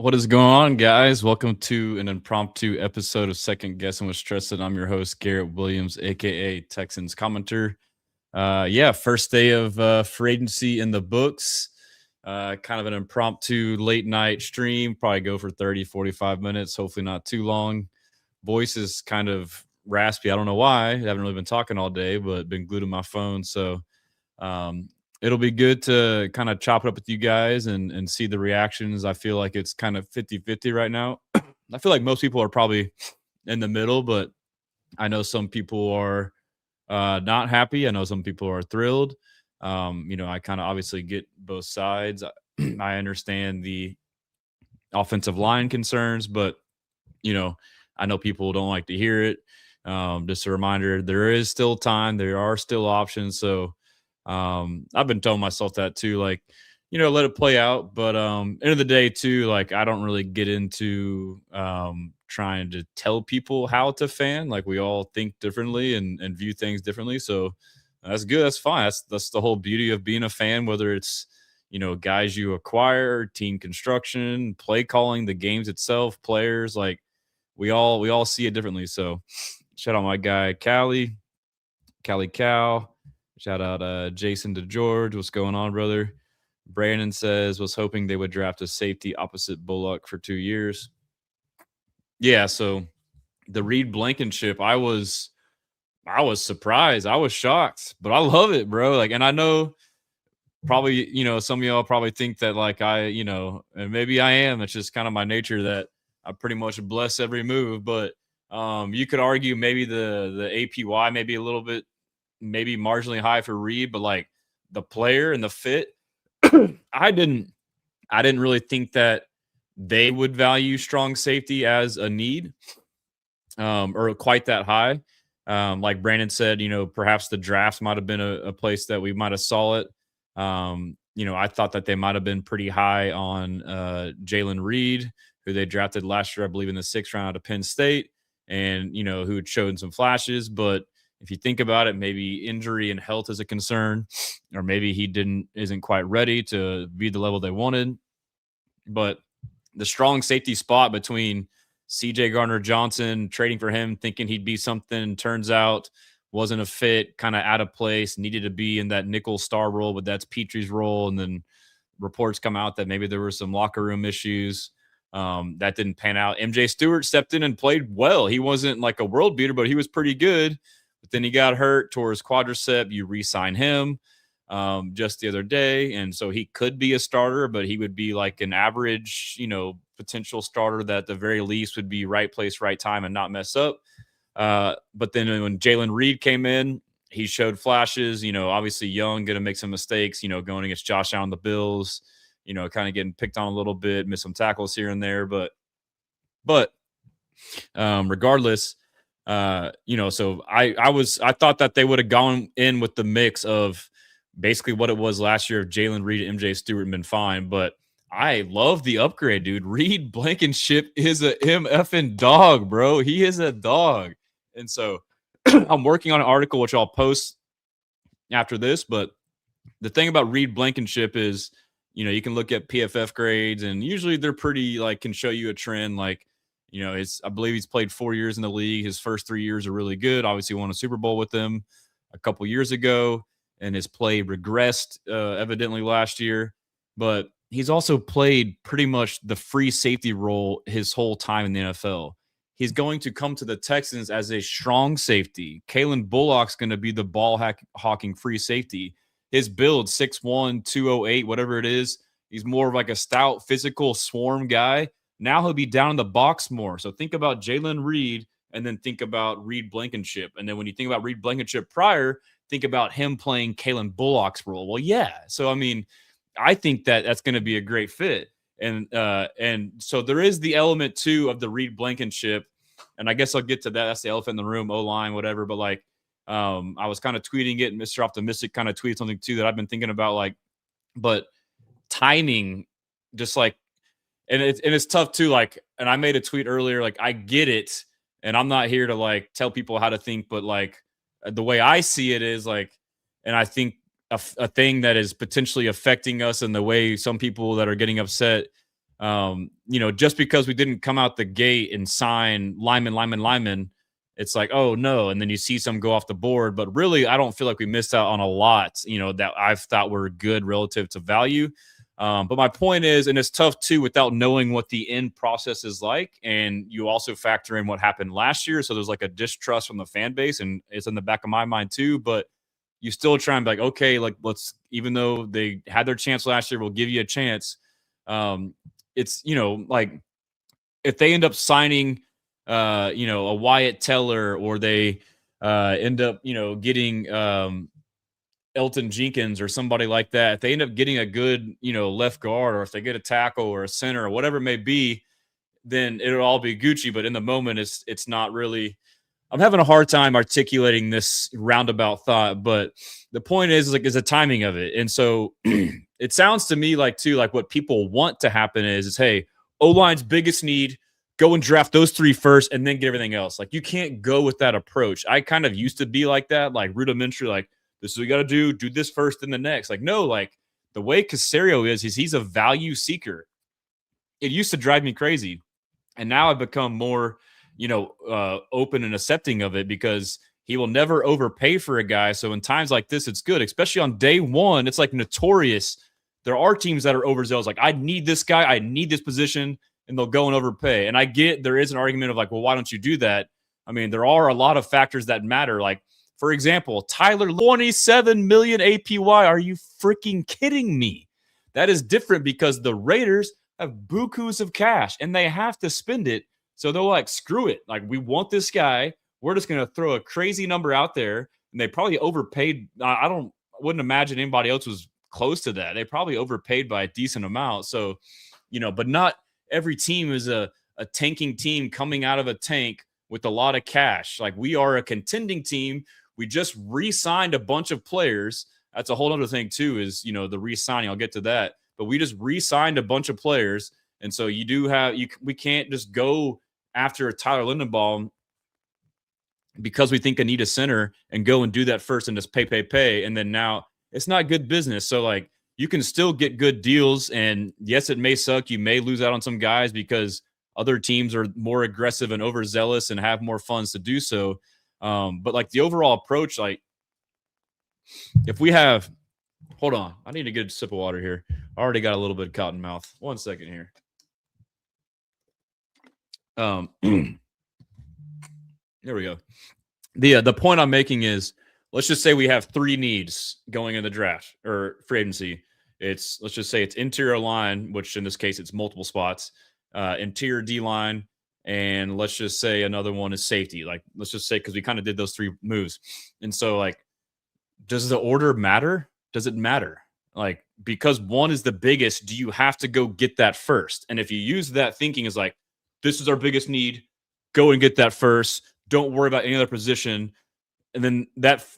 What is going on, guys? Welcome to an impromptu episode of Second Guessing with Stressed. I'm your host, Garrett Williams, aka Texans commenter. Yeah, first day of free agency in the books. Kind of an impromptu late night stream, probably go for 30, 45 minutes, hopefully not too long. Voice is kind of raspy. I don't know why. I haven't really been talking all day, but been glued to my phone. So um, it'll be good to kind of chop it up with you guys and see the reactions. I feel like it's kind of 50-50 right now. I feel like most people are probably in the middle, but I know some people are not happy. I know some people are thrilled. I kind of obviously get both sides. I understand the offensive line concerns, but you know, I know people don't like to hear it. Just a reminder, there is still time. There are still options. So I've been telling myself that too, like, let it play out. But end of the day, too, like I don't really get into trying to tell people how to fan. Like we all think differently and view things differently. So that's good. That's fine. That's the whole beauty of being a fan, whether it's guys you acquire, team construction, play calling, the games itself, players, like we all see it differently. So shout out my guy Callie Cow. Shout out Jason DeGeorge. What's going on, brother? Brandon says was hoping they would draft a safety opposite Bullock for 2 years. Yeah, so the Reed Blankenship, I was surprised. I was shocked, but I love it, bro. Like, and I know probably, some of y'all probably think that like and maybe I am. It's just kind of my nature that I pretty much bless every move. But you could argue maybe the APY maybe a little bit, maybe marginally high for Reed, but like the player and the fit, I didn't really think that they would value strong safety as a need, or quite that high. Like Brandon said, perhaps the drafts might have been a place that we might have saw it. I thought that they might have been pretty high on Jalen Reed, who they drafted last year, I believe, in the 6th round out of Penn State, and who had shown some flashes. But if you think about it, maybe injury and health is a concern, or maybe he isn't quite ready to be the level they wanted. But the strong safety spot between CJ Gardner-Johnson, trading for him, thinking he'd be something, turns out wasn't a fit, kind of out of place, needed to be in that nickel star role, but that's Petrie's role. And then reports come out that maybe there were some locker room issues. That didn't pan out. MJ Stewart stepped in and played well. He wasn't like a world beater, but he was pretty good. But then he got hurt, tore his quadricep. You re-sign him just the other day. And so he could be a starter, but he would be like an average, potential starter that at the very least would be right place, right time and not mess up. But then when Jalen Reed came in, he showed flashes, obviously young, going to make some mistakes, going against Josh Allen, the Bills, kind of getting picked on a little bit, miss some tackles here and there. But regardless, so I thought that they would have gone in with the mix of basically what it was last year of Jalen Reed and MJ Stewart and been fine. But I love the upgrade, dude. Reed Blankenship is a MFing dog, bro. He is a dog. And so I'm working on an article, which I'll post after this. But the thing about Reed Blankenship is, you can look at PFF grades and usually they're pretty can show you a trend. Like, I believe he's played 4 years in the league. His first 3 years are really good. Obviously won a Super Bowl with them a couple years ago, and his play regressed evidently last year. But he's also played pretty much the free safety role his whole time in the NFL. He's going to come to the Texans as a strong safety. Kalen Bullock's going to be the ball hawking free safety. His build, 6'1", 208, whatever it is, he's more of like a stout, physical swarm guy. Now he'll be down in the box more. So think about Jalen Reed and then think about Reed Blankenship. And then when you think about Reed Blankenship prior, think about him playing Kalen Bullock's role. Well, yeah. So, I mean, I think that that's going to be a great fit. And so there is the element, too, of the Reed Blankenship. And I guess I'll get to that. That's the elephant in the room, O-line, whatever. But, I was kind of tweeting it, and Mr. Optimistic kind of tweeted something, too, that I've been thinking about, but timing, just and it's tough, too. And I made a tweet earlier, I get it. And I'm not here to, tell people how to think. But, the way I see it is, and I think a thing that is potentially affecting us and the way some people that are getting upset Just because we didn't come out the gate and sign Lyman, it's like, oh no. And then you see some go off the board, but really, I don't feel like we missed out on a lot, that I've thought were good relative to value. But my point is, and it's tough too, without knowing what the end process is like. And you also factor in what happened last year. So there's like a distrust from the fan base, and it's in the back of my mind too, but you still try and be like, okay, like even though they had their chance last year, we'll give you a chance. It's, like if they end up signing, a Wyatt Teller, or they end up, getting Elton Jenkins or somebody like that, if they end up getting a good, left guard, or if they get a tackle or a center or whatever it may be, then it'll all be Gucci. But in the moment, it's not really. I'm having a hard time articulating this roundabout thought, but the point is the timing of it. And so it sounds to me like what people want to happen is hey, O-line's biggest need, go and draft those 3 first and then get everything else. Like, you can't go with that approach. I kind of used to be like that, like rudimentary, like this is what you got to do this first and the next. Like, no, like the way Caserio is he's a value seeker. It used to drive me crazy. And now I've become more open and accepting of it, because he will never overpay for a guy. So in times like this, it's good, especially on day one. It's like notorious. There are teams that are overzealous. Like, I need this guy, I need this position, and they'll go and overpay. And I get there is an argument of like, well, why don't you do that? I mean, there are a lot of factors that matter. Like, for example, Tyler, 27 million APY. Are you freaking kidding me? That is different because the Raiders have bukus of cash and they have to spend it. So they're like, screw it. Like, we want this guy. We're just going to throw a crazy number out there. And they probably overpaid. I wouldn't imagine anybody else was close to that. They probably overpaid by a decent amount. So, but not every team is a tanking team coming out of a tank with a lot of cash. Like, we are a contending team. We just re-signed a bunch of players. That's a whole other thing too, is, the re-signing. I'll get to that. But we just re-signed a bunch of players. And so we can't just go after Tyler Lindenbaum because we think I need a center and go and do that first and just pay. And then now it's not good business. So like, you can still get good deals. And yes, it may suck. You may lose out on some guys because other teams are more aggressive and overzealous and have more funds to do so. But like the overall approach, like if we have, hold on, I need to get a sip of water here. I already got a little bit of cotton mouth. 1 second here. There we go. The point I'm making is, let's just say we have 3 needs going in the draft or free agency. Let's just say it's interior line, which in this case it's multiple spots, interior D line, and let's just say another one is safety. Like, let's just say, because we kind of did those 3 moves. And so like, does the order matter? Does it matter? Like, because one is the biggest, do you have to go get that first? And if you use that thinking as like, this is our biggest need, go and get that first, don't worry about any other position, and then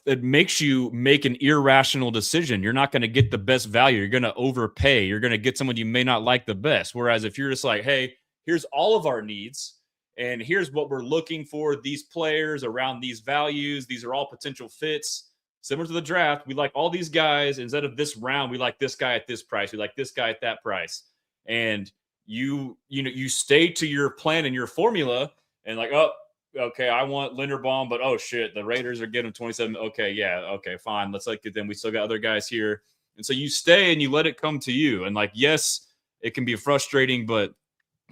it makes you make an irrational decision. You're not going to get the best value. You're going to overpay. You're going to get someone you may not like the best. Whereas if you're just like, hey, here's all of our needs, and here's what we're looking for, these players around these values, these are all potential fits. Similar to the draft, we like all these guys. Instead of this round, we like this guy at this price. We like this guy at that price. And you stay to your plan and your formula, and like, oh, okay, I want Linderbaum, but oh shit, the Raiders are getting 27. Okay, yeah, okay, fine. Let's like it then. We still got other guys here. And so you stay and you let it come to you. And like, yes, it can be frustrating, but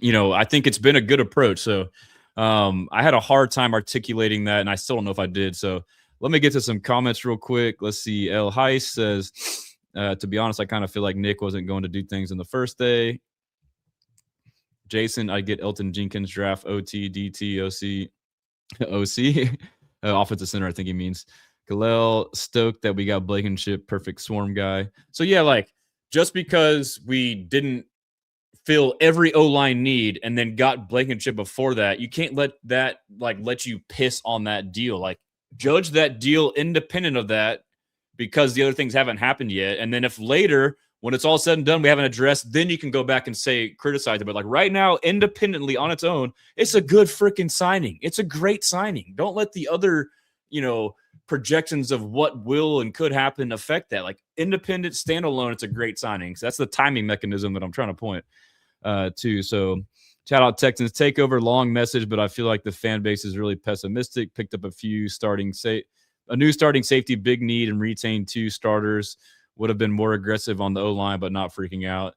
I think it's been a good approach. So I had a hard time articulating that, and I still don't know if I did. So let me get to some comments real quick. Let's see. El Heiss says, to be honest, I kind of feel like Nick wasn't going to do things in the first day. Jason, I get Elton Jenkins draft OT, DT, OC, offensive center, I think he means. Khalil, stoked that we got Blankenship, perfect swarm guy. So yeah, like, just because we didn't fill every O-line need and then got Blankenship before that, you can't let that let you piss on that deal. Like, judge that deal independent of that, because the other things haven't happened yet. And then if later, when it's all said and done, we haven't addressed, then you can go back and say, criticize it. But like right now, independently on its own, it's a good freaking signing. It's a great signing. Don't let the other, projections of what will and could happen affect that. Like, independent, standalone, it's a great signing. So that's the timing mechanism that I'm trying to point. too. So shout out Texans takeover. Long message, but I feel like the fan base is really pessimistic. Picked up a new starting safety, big need, and retained 2 starters. Would have been more aggressive on the O-line, but not freaking out.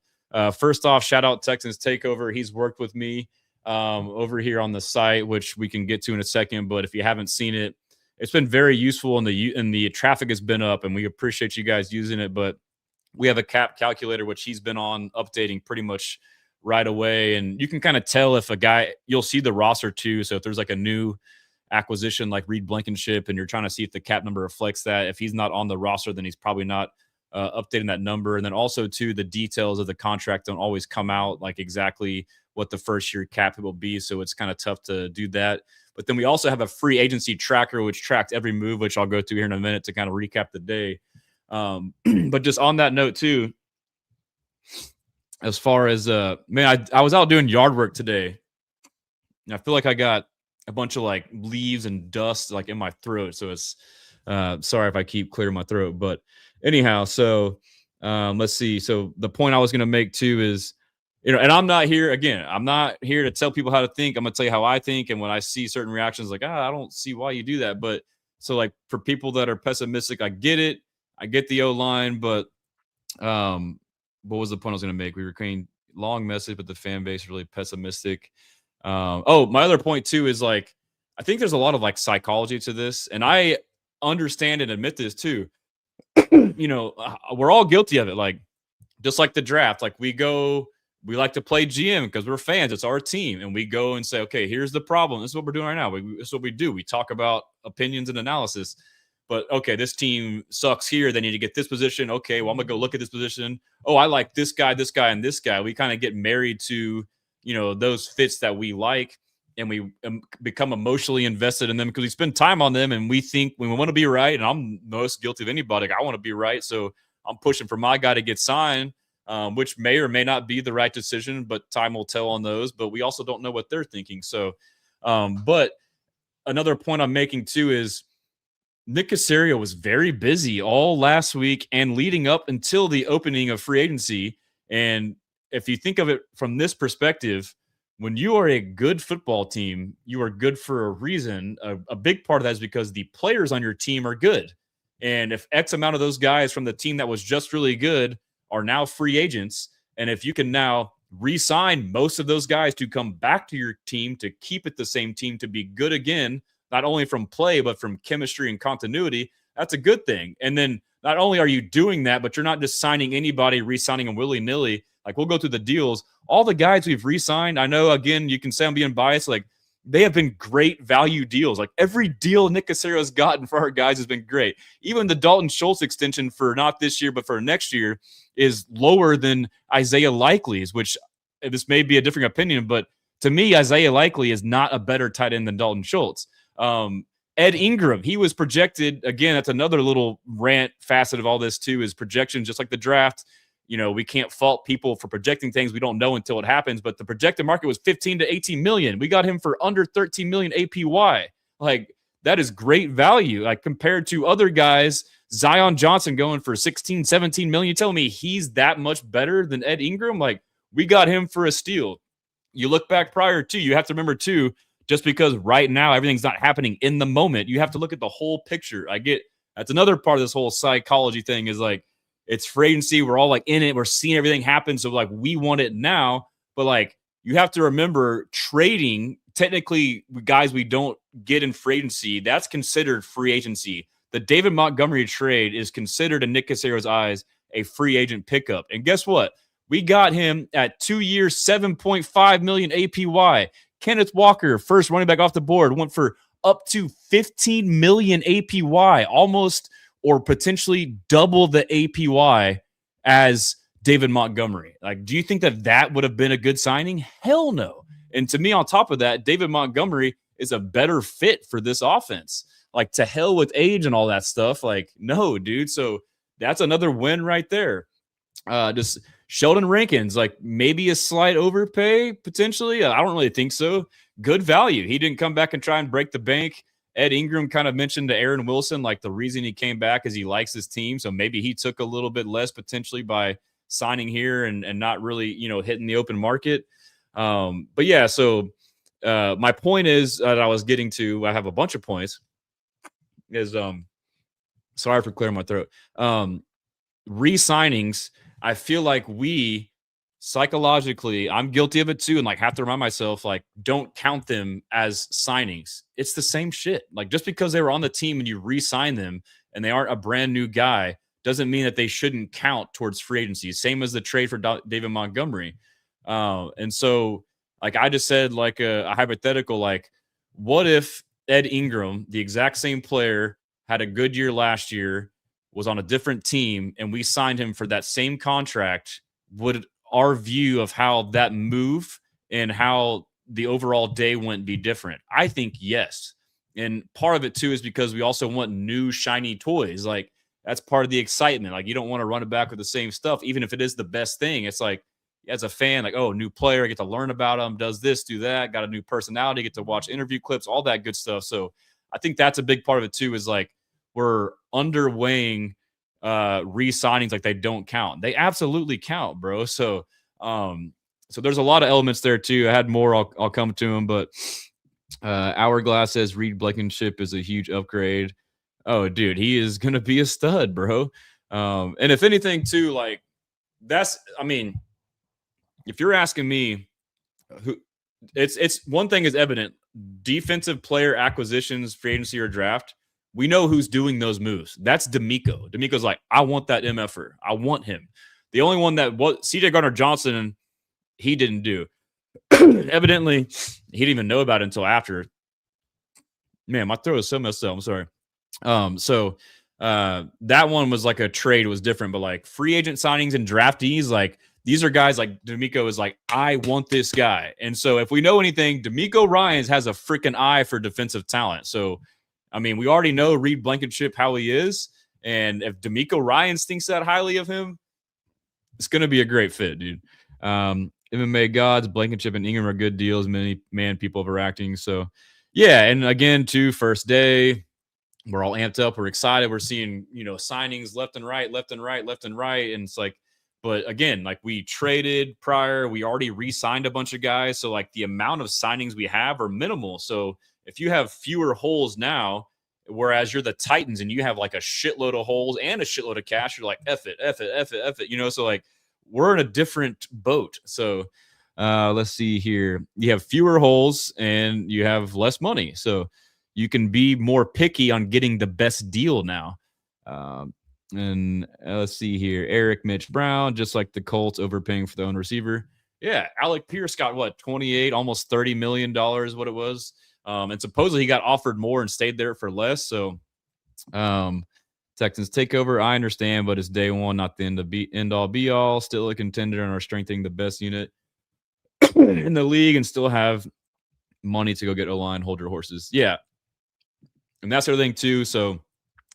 First off, shout out Texans takeover. He's worked with me over here on the site, which we can get to in a second. But if you haven't seen it, it's been very useful, and the traffic has been up, and we appreciate you guys using it. But we have a cap calculator, which he's been on updating pretty much right away. And you can kind of tell if a guy, you'll see the roster too. So if there's like a new acquisition like Reed Blankenship and you're trying to see if the cap number reflects that, if he's not on the roster, then he's probably not updating that number. And then also too, the details of the contract don't always come out like exactly what the first year cap will be. So it's kind of tough to do that. But then we also have a free agency tracker, which tracked every move, which I'll go through here in a minute to kind of recap the day. But just on that note too, as far as man, I was out doing yard work today, and I feel like I got a bunch of like leaves and dust like in my throat. So it's sorry if I keep clearing my throat. But anyhow, so let's see. So the point I was gonna make too is, and I'm not here to tell people how to think. I'm gonna tell you how I think, and when I see certain reactions, like, I don't see why you do that. But so like for people that are pessimistic, I get it. I get the O-line, but what was the point I was going to make? We were creating long message, but the fan base is really pessimistic. My other point too is like, I think there's a lot of like psychology to this, and I understand and admit this too. We're all guilty of it. Like, just like the draft, like we like to play GM because we're fans. It's our team. And we go and say, okay, here's the problem. This is what we're doing right now. This is what we do. We talk about opinions and analysis. But okay, this team sucks here. They need to get this position. Okay, well, I'm gonna go look at this position. Oh, I like this guy, and this guy. We kind of get married to, those fits that we like, and we become emotionally invested in them because we spend time on them, and we think we want to be right. And I'm most guilty of anybody. Like, I want to be right, so I'm pushing for my guy to get signed, which may or may not be the right decision, but time will tell on those. But we also don't know what they're thinking. So, but another point I'm making too is, Nick Caserio was very busy all last week and leading up until the opening of free agency. And if you think of it from this perspective, when you are a good football team, you are good for a reason. A big part of that is because the players on your team are good. And if X amount of those guys from the team that was just really good are now free agents, and if you can now re-sign most of those guys to come back to your team to keep it the same team to be good again, not only from play, but from chemistry and continuity, that's a good thing. And then not only are you doing that, but you're not just signing anybody, re-signing them willy-nilly. Like, we'll go through the deals. All the guys we've re-signed, I know, again, you can say I'm being biased. Like, they have been great value deals. Like, every deal Nick Caserio has gotten for our guys has been great. Even the Dalton Schultz extension for not this year, but for next year is lower than Isaiah Likely's, which this may be a different opinion, but to me, Isaiah Likely is not a better tight end than Dalton Schultz. Ed Ingram, he was projected, again, that's another little rant facet of all this too, is projections, just like the draft. We can't fault people for projecting things we don't know until it happens, but the projected market was 15 to 18 million. We got him for under 13 million APY. Like, that is great value. Like, compared to other guys, Zion Johnson going for 16, 17 million. You telling me he's that much better than Ed Ingram? Like, we got him for a steal. You look back prior to, you have to remember too, just because right now everything's not happening in the moment, you have to look at the whole picture. I get that's another part of this whole psychology thing is like, it's free agency. We're all like in it. We're seeing everything happen. So like, we want it now. But like, you have to remember, trading, technically, guys we don't get in free agency, that's considered free agency. The David Montgomery trade is considered in Nick Caserio's eyes a free agent pickup. And guess what? We got him at 2 years, 7.5 million APY. Kenneth Walker, first running back off the board, went for up to 15 million APY, almost or potentially double the APY as David Montgomery. Like, do you think that would have been a good signing? Hell no. And to me, on top of that, David Montgomery is a better fit for this offense. Like, to hell with age and all that stuff. Like, no, dude. So that's another win right there. Just Sheldon Rankins, like maybe a slight overpay potentially. I don't really think so. Good value. He didn't come back and try and break the bank. Ed Ingram kind of mentioned to Aaron Wilson, like the reason he came back is he likes his team. So maybe he took a little bit less potentially by signing here and not really, hitting the open market. But yeah, so my point is that I was getting to, I have a bunch of points, is sorry for clearing my throat. Re-signings, I feel like we psychologically, I'm guilty of it too, and like have to remind myself, like, don't count them as signings. It's the same shit. Like, just because they were on the team and you re-sign them and they aren't a brand new guy doesn't mean that they shouldn't count towards free agency. Same as the trade for David Montgomery. And so, like, I just said, like a hypothetical, like, what if Ed Ingram, the exact same player, had a good year last year, was on a different team, and we signed him for that same contract? Would our view of how that move and how the overall day went be different? I think yes. And part of it too is because we also want new shiny toys. Like, that's part of the excitement. Like, you don't want to run it back with the same stuff, even if it is the best thing. It's like, as a fan, like, oh, new player, I get to learn about him, does this, do that, got a new personality, get to watch interview clips, all that good stuff. So I think that's a big part of it too, is like, we're underweighing re-signings like they don't count. They absolutely count, bro. So so there's a lot of elements there too. I had more, I'll come to them, but Hourglass says Reed Blankenship is a huge upgrade. Oh, dude, he is gonna be a stud, bro. And if anything too, like, that's, I mean, if you're asking me, who, it's one thing is evident: defensive player acquisitions, free agency or draft. We know who's doing those moves. That's DeMeco. DeMeco's like, I want that MFer. I want him. The only one that was CJ Gardner-Johnson, he didn't do. Evidently, he didn't even know about it until after. Man, my throat is so messed up. I'm sorry. So that one was like a trade, was different, but like free agent signings and draftees, like, these are guys like DeMeco is like, I want this guy. And so if we know anything, DeMeco Ryans has a freaking eye for defensive talent. So, I mean, we already know Reed Blankenship how he is. And if DeMeco Ryans thinks that highly of him, it's going to be a great fit, dude. MMA gods, Blankenship and Ingram are good deals. Many people overacting. So, yeah. And again, too, first day, we're all amped up. We're excited. We're seeing, signings left and right, left and right, left and right. And it's like, but again, like, we traded prior, we already re-signed a bunch of guys. So like, the amount of signings we have are minimal. So if you have fewer holes now, whereas you're the Titans and you have like a shitload of holes and a shitload of cash, you're like, F it. So like, we're in a different boat. So let's see here. You have fewer holes and you have less money. So you can be more picky on getting the best deal now. And let's see here. Eric Mitch Brown, just like the Colts overpaying for their own receiver. Yeah, Alec Pierce got what, 28, almost $30 million, what it was. And supposedly he got offered more and stayed there for less. So Texans takeover, I understand, but it's day one, not the end all be all. Still a contender and are strengthening the best unit in the league and still have money to go get O-line, hold your horses. Yeah. And that's the other thing too. So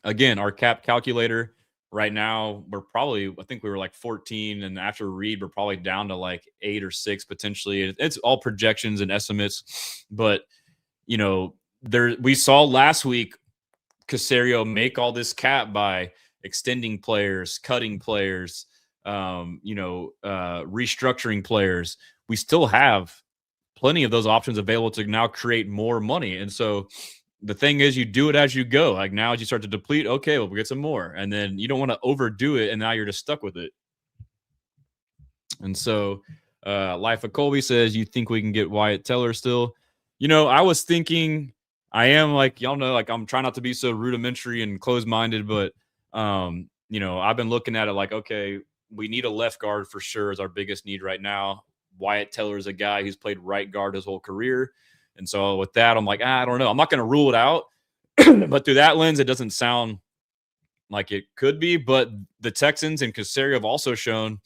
again, our cap calculator right now, I think we were like 14, and after Reed, we're probably down to like 8 or 6 potentially. It's all projections and estimates, but we saw last week Caserio make all this cap by extending players, cutting players, restructuring players. We still have plenty of those options available to now create more money. And so the thing is, you do it as you go. Like, now as you start to deplete, okay, well, we'll get some more. And then you don't want to overdo it, and now you're just stuck with it. And so Life of Colby says, you think we can get Wyatt Teller still? I was thinking, I am, like, y'all know, like, I'm trying not to be so rudimentary and closed-minded, but, I've been looking at it like, okay, we need a left guard for sure is our biggest need right now. Wyatt Teller is a guy who's played right guard his whole career. And so with that, I'm like, I don't know. I'm not going to rule it out. But through that lens, it doesn't sound like it could be. But the Texans and Caserio have also shown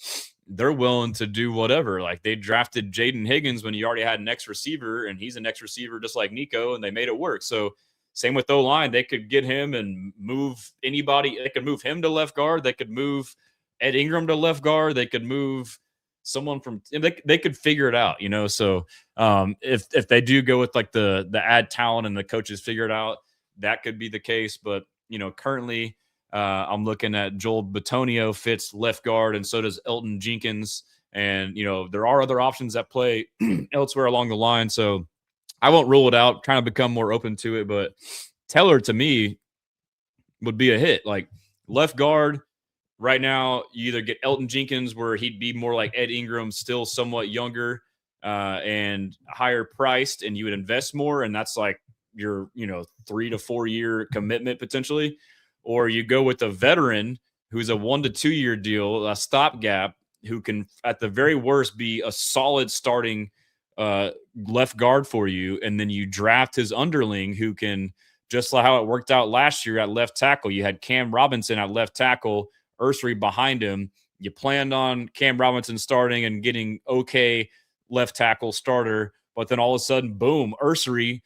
they're willing to do whatever. Like, they drafted Jaden Higgins when you already had an X receiver, and he's an X receiver just like Nico, and they made it work. So same with O-line. They could get him and move anybody. They could move him to left guard. They could move Ed Ingram to left guard. They could move someone from they could figure it out, So if they do go with like the add talent and the coaches figure it out, that could be the case. But currently I'm looking at Joel Bitonio fits left guard, and so does Elton Jenkins. And, there are other options that play elsewhere along the line. So I won't rule it out, kind of become more open to it. But Teller, to me, would be a hit. Like left guard, right now, you either get Elton Jenkins, where he'd be more like Ed Ingram, still somewhat younger and higher priced, and you would invest more. And that's like your, 3 to 4 year commitment potentially. Or you go with a veteran who's a 1 to 2 year deal, a stopgap, who can, at the very worst, be a solid starting left guard for you. And then you draft his underling who can, just like how it worked out last year at left tackle. You had Cam Robinson at left tackle, Ursary behind him. You planned on Cam Robinson starting and getting okay left tackle starter, but then all of a sudden, boom, Ursary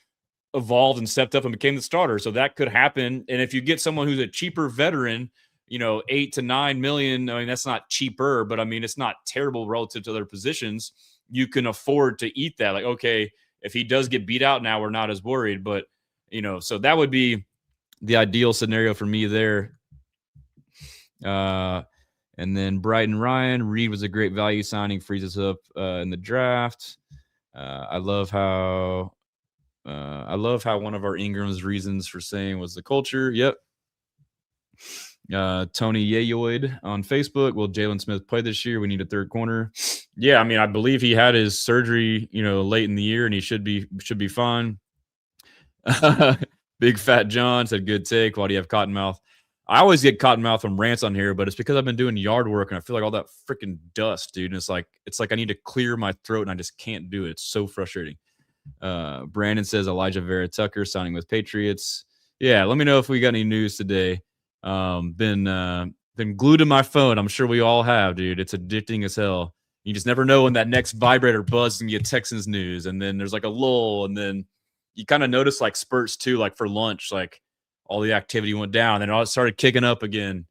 evolved and stepped up and became the starter. So that could happen. And if you get someone who's a cheaper veteran, 8 to 9 million, I mean, that's not cheaper, but I mean, it's not terrible relative to other positions. You can afford to eat that. Like, okay, if he does get beat out now, we're not as worried. But, so that would be the ideal scenario for me there. And then Brighton Ryan, Reed was a great value signing, frees us up in the draft. I love how one of our Ingram's reasons for saying was the culture. Yep. Tony Yayoid on Facebook. Will Jalen Smith play this year? We need a third corner. Yeah, I mean, I believe he had his surgery, late in the year, and he should be fine. Big Fat John said, good take. Why do you have cottonmouth? I always get cottonmouth from rants on here, but it's because I've been doing yard work and I feel like all that freaking dust, dude. And it's like I need to clear my throat and I just can't do it. It's so frustrating. Brandon says Elijah Vera Tucker signing with Patriots. Yeah, let me know if we got any news today. Been glued to my phone. I'm sure we all have, dude. It's addicting as hell. You just never know when that next vibrator buzzes and you get Texans news, and then there's like a lull, and then you kind of notice like spurts too, like for lunch, like all the activity went down and it started kicking up again.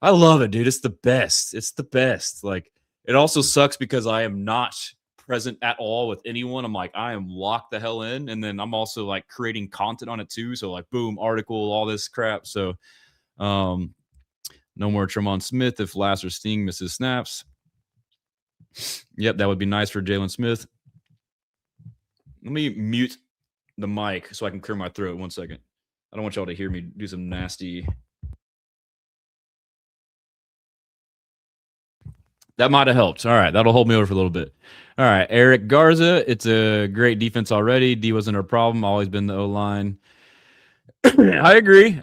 I love it, dude. It's the best. It's the best. Like, it also sucks because I am not present at all with anyone. I'm like, I am locked the hell in. And then I'm also like creating content on it too. So like, boom, article, all this crap. So no more Tremont Smith if Lass or Sting misses snaps. Yep, that would be nice for Jalen Smith. Let me mute the mic so I can clear my throat. 1 second. I don't want y'all to hear me do some nasty. That might have helped. All right, that'll hold me over for a little bit. All right, Eric Garza. It's a great defense already. D wasn't our problem. Always been the O-line. I agree.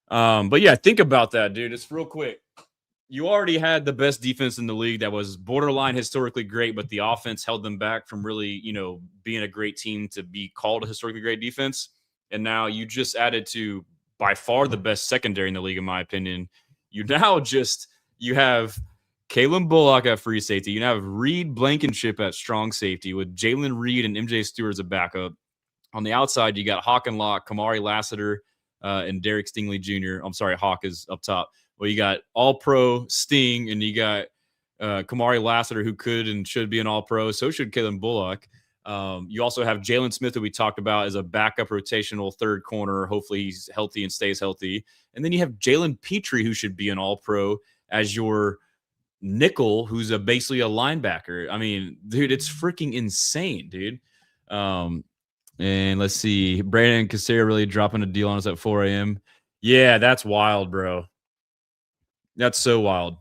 But yeah, think about that, dude. It's real quick. You already had the best defense in the league that was borderline historically great, but the offense held them back from really, being a great team to be called a historically great defense. And now you just added to by far the best secondary in the league, in my opinion. You have Kalen Bullock at free safety. You have Reed Blankenship at strong safety with Jalen Reed and MJ Stewart as a backup. On the outside, you got Hawk and Locke, Kamari Lassiter, and Derek Stingley Jr. I'm sorry, Hawk is up top. Well, you got All-Pro Sting, and you got Kamari Lassiter, who could and should be an All-Pro. So should Kalen Bullock. You also have Jalen Smith, who we talked about as a backup rotational third corner. Hopefully he's healthy and stays healthy. And then you have Jalen Petrie, who should be an All-Pro, as your nickel, who's basically a linebacker. I mean, dude, it's freaking insane, dude. And let's see. Brandon Caserio really dropping a deal on us at 4 a.m. Yeah, that's wild, bro. That's so wild.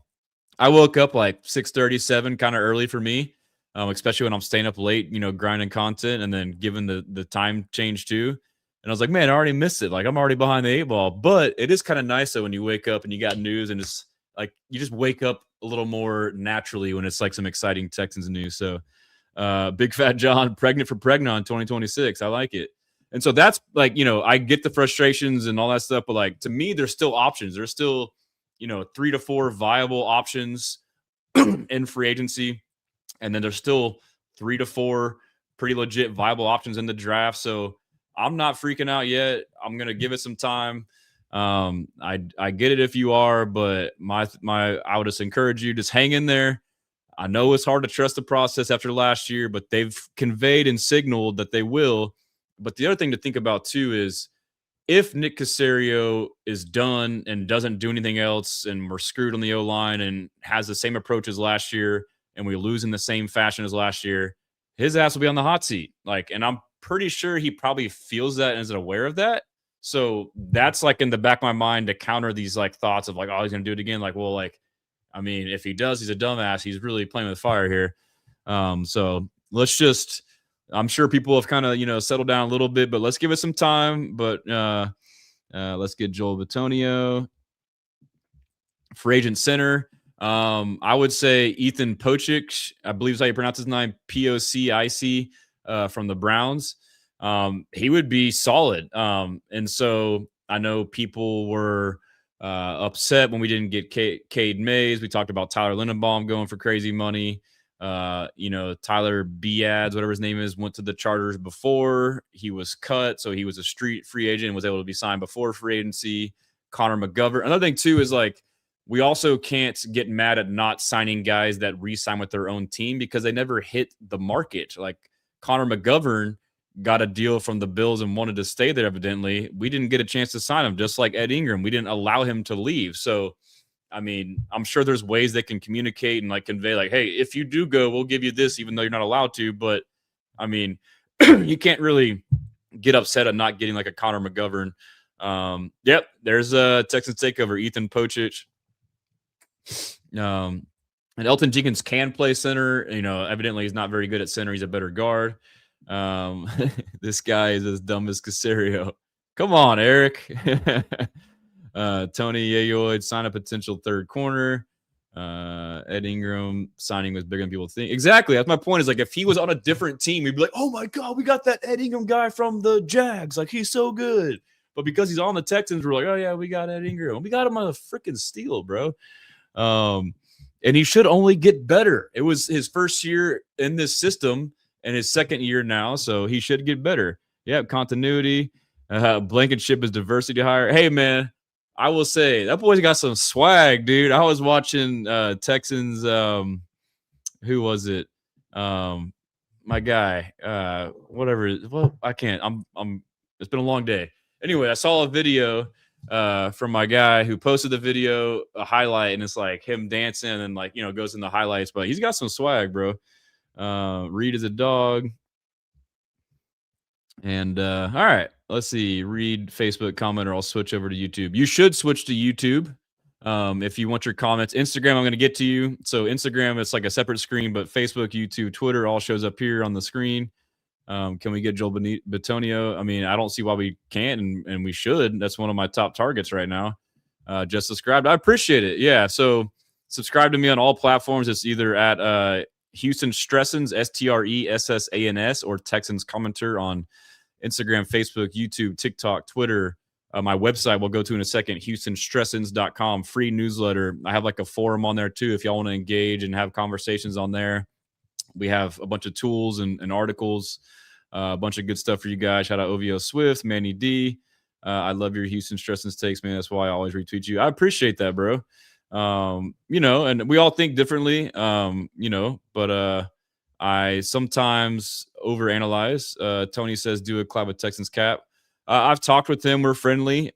I woke up like 6:37, kind of early for me, especially when I'm staying up late, grinding content, and then given the time change too. And I was like, man, I already missed it. Like, I'm already behind the 8 ball. But it is kind of nice though when you wake up and you got news, and it's like you just wake up a little more naturally when it's like some exciting Texans news. So Big Fat John, pregnant for Pregnon 2026. I like it. And so that's like, I get the frustrations and all that stuff, but like, to me, there's still options. There's still, 3 to 4 viable options in free agency. And then there's still 3 to 4 pretty legit viable options in the draft. So I'm not freaking out yet. I'm going to give it some time. I get it if you are, but I would just encourage you, just hang in there. I know it's hard to trust the process after last year, but they've conveyed and signaled that they will. But the other thing to think about too is if Nick Caserio is done and doesn't do anything else, and we're screwed on the O line and has the same approach as last year, and we lose in the same fashion as last year, his ass will be on the hot seat. Like, and I'm pretty sure he probably feels that and is aware of that. So that's like in the back of my mind to counter these like thoughts of like, oh, he's gonna do it again. Like, well, like, I mean, if he does, he's a dumbass. He's really playing with fire here. So let's just. I'm sure people have kind of settled down a little bit, but let's give it some time. But let's get Joel Bitonio, free agent center. I would say Ethan Pocic, I believe is how you pronounce his name, Pocic, from the Browns. He would be solid. And so I know people were upset when we didn't get Cade Mays. We talked about Tyler Lindenbaum going for crazy money. Tyler Biads, whatever his name is, went to the Chargers before he was cut. So he was a street free agent and was able to be signed before free agency. Connor McGovern. Another thing, too, is like we also can't get mad at not signing guys that re-sign with their own team because they never hit the market. Like Connor McGovern got a deal from the Bills and wanted to stay there, evidently. We didn't get a chance to sign him, just like Ed Ingram. We didn't allow him to leave. So, I mean, I'm sure there's ways they can communicate and like convey like, hey, if you do go, we'll give you this, even though you're not allowed to. But I mean, you can't really get upset at not getting like a Connor McGovern. Yep. There's a Texans takeover, Ethan Pocic. And Elton Jenkins can play center. Evidently he's not very good at center. He's a better guard. This guy is as dumb as Caserio. Come on, Eric. Tony Yayoid sign a potential third corner. Ed Ingram signing was bigger than people think. Exactly. That's my point. Is like if he was on a different team, we'd be like, oh my God, we got that Ed Ingram guy from the Jags. Like he's so good. But because he's on the Texans, we're like, oh yeah, we got Ed Ingram. We got him on a freaking steal, bro. And he should only get better. It was his first year in this system and his second year now, so he should get better. Yeah, continuity. Blankenship is diversity hire. Hey man, I will say that boy's got some swag, dude. I was watching Texans. Who was it? My guy. Whatever. Well, I can't. I'm. It's been a long day. Anyway, I saw a video from my guy who posted the video, a highlight, and it's like him dancing and like goes in the highlights. But he's got some swag, bro. Reed is a dog. And all right, let's see. Read Facebook comment, or I'll switch over to YouTube. You should switch to YouTube if you want your comments. Instagram, I'm going to get to you. So Instagram, it's like a separate screen, but Facebook, YouTube, Twitter all shows up here on the screen. Can we get Joel Bitonio? I mean, I don't see why we can't, and we should. That's one of my top targets right now. Just subscribed. I appreciate it. Yeah, so subscribe to me on all platforms. It's either at Houston Stressans, STRESSANS, or Texans Commenter on Instagram, Facebook, YouTube, TikTok, Twitter. My website we'll go to in a second, HoustonStressans.com, free newsletter. I have like a forum on there too if y'all want to engage and have conversations on there. We have a bunch of tools and articles, a bunch of good stuff for you guys. Shout out OVO Swift, Manny D. I love your Houston Stressans takes, man. That's why I always retweet you. I appreciate that, bro. And we all think differently, but I sometimes overanalyze. Tony says, do a collab with Texans cap. I've talked with him. We're friendly.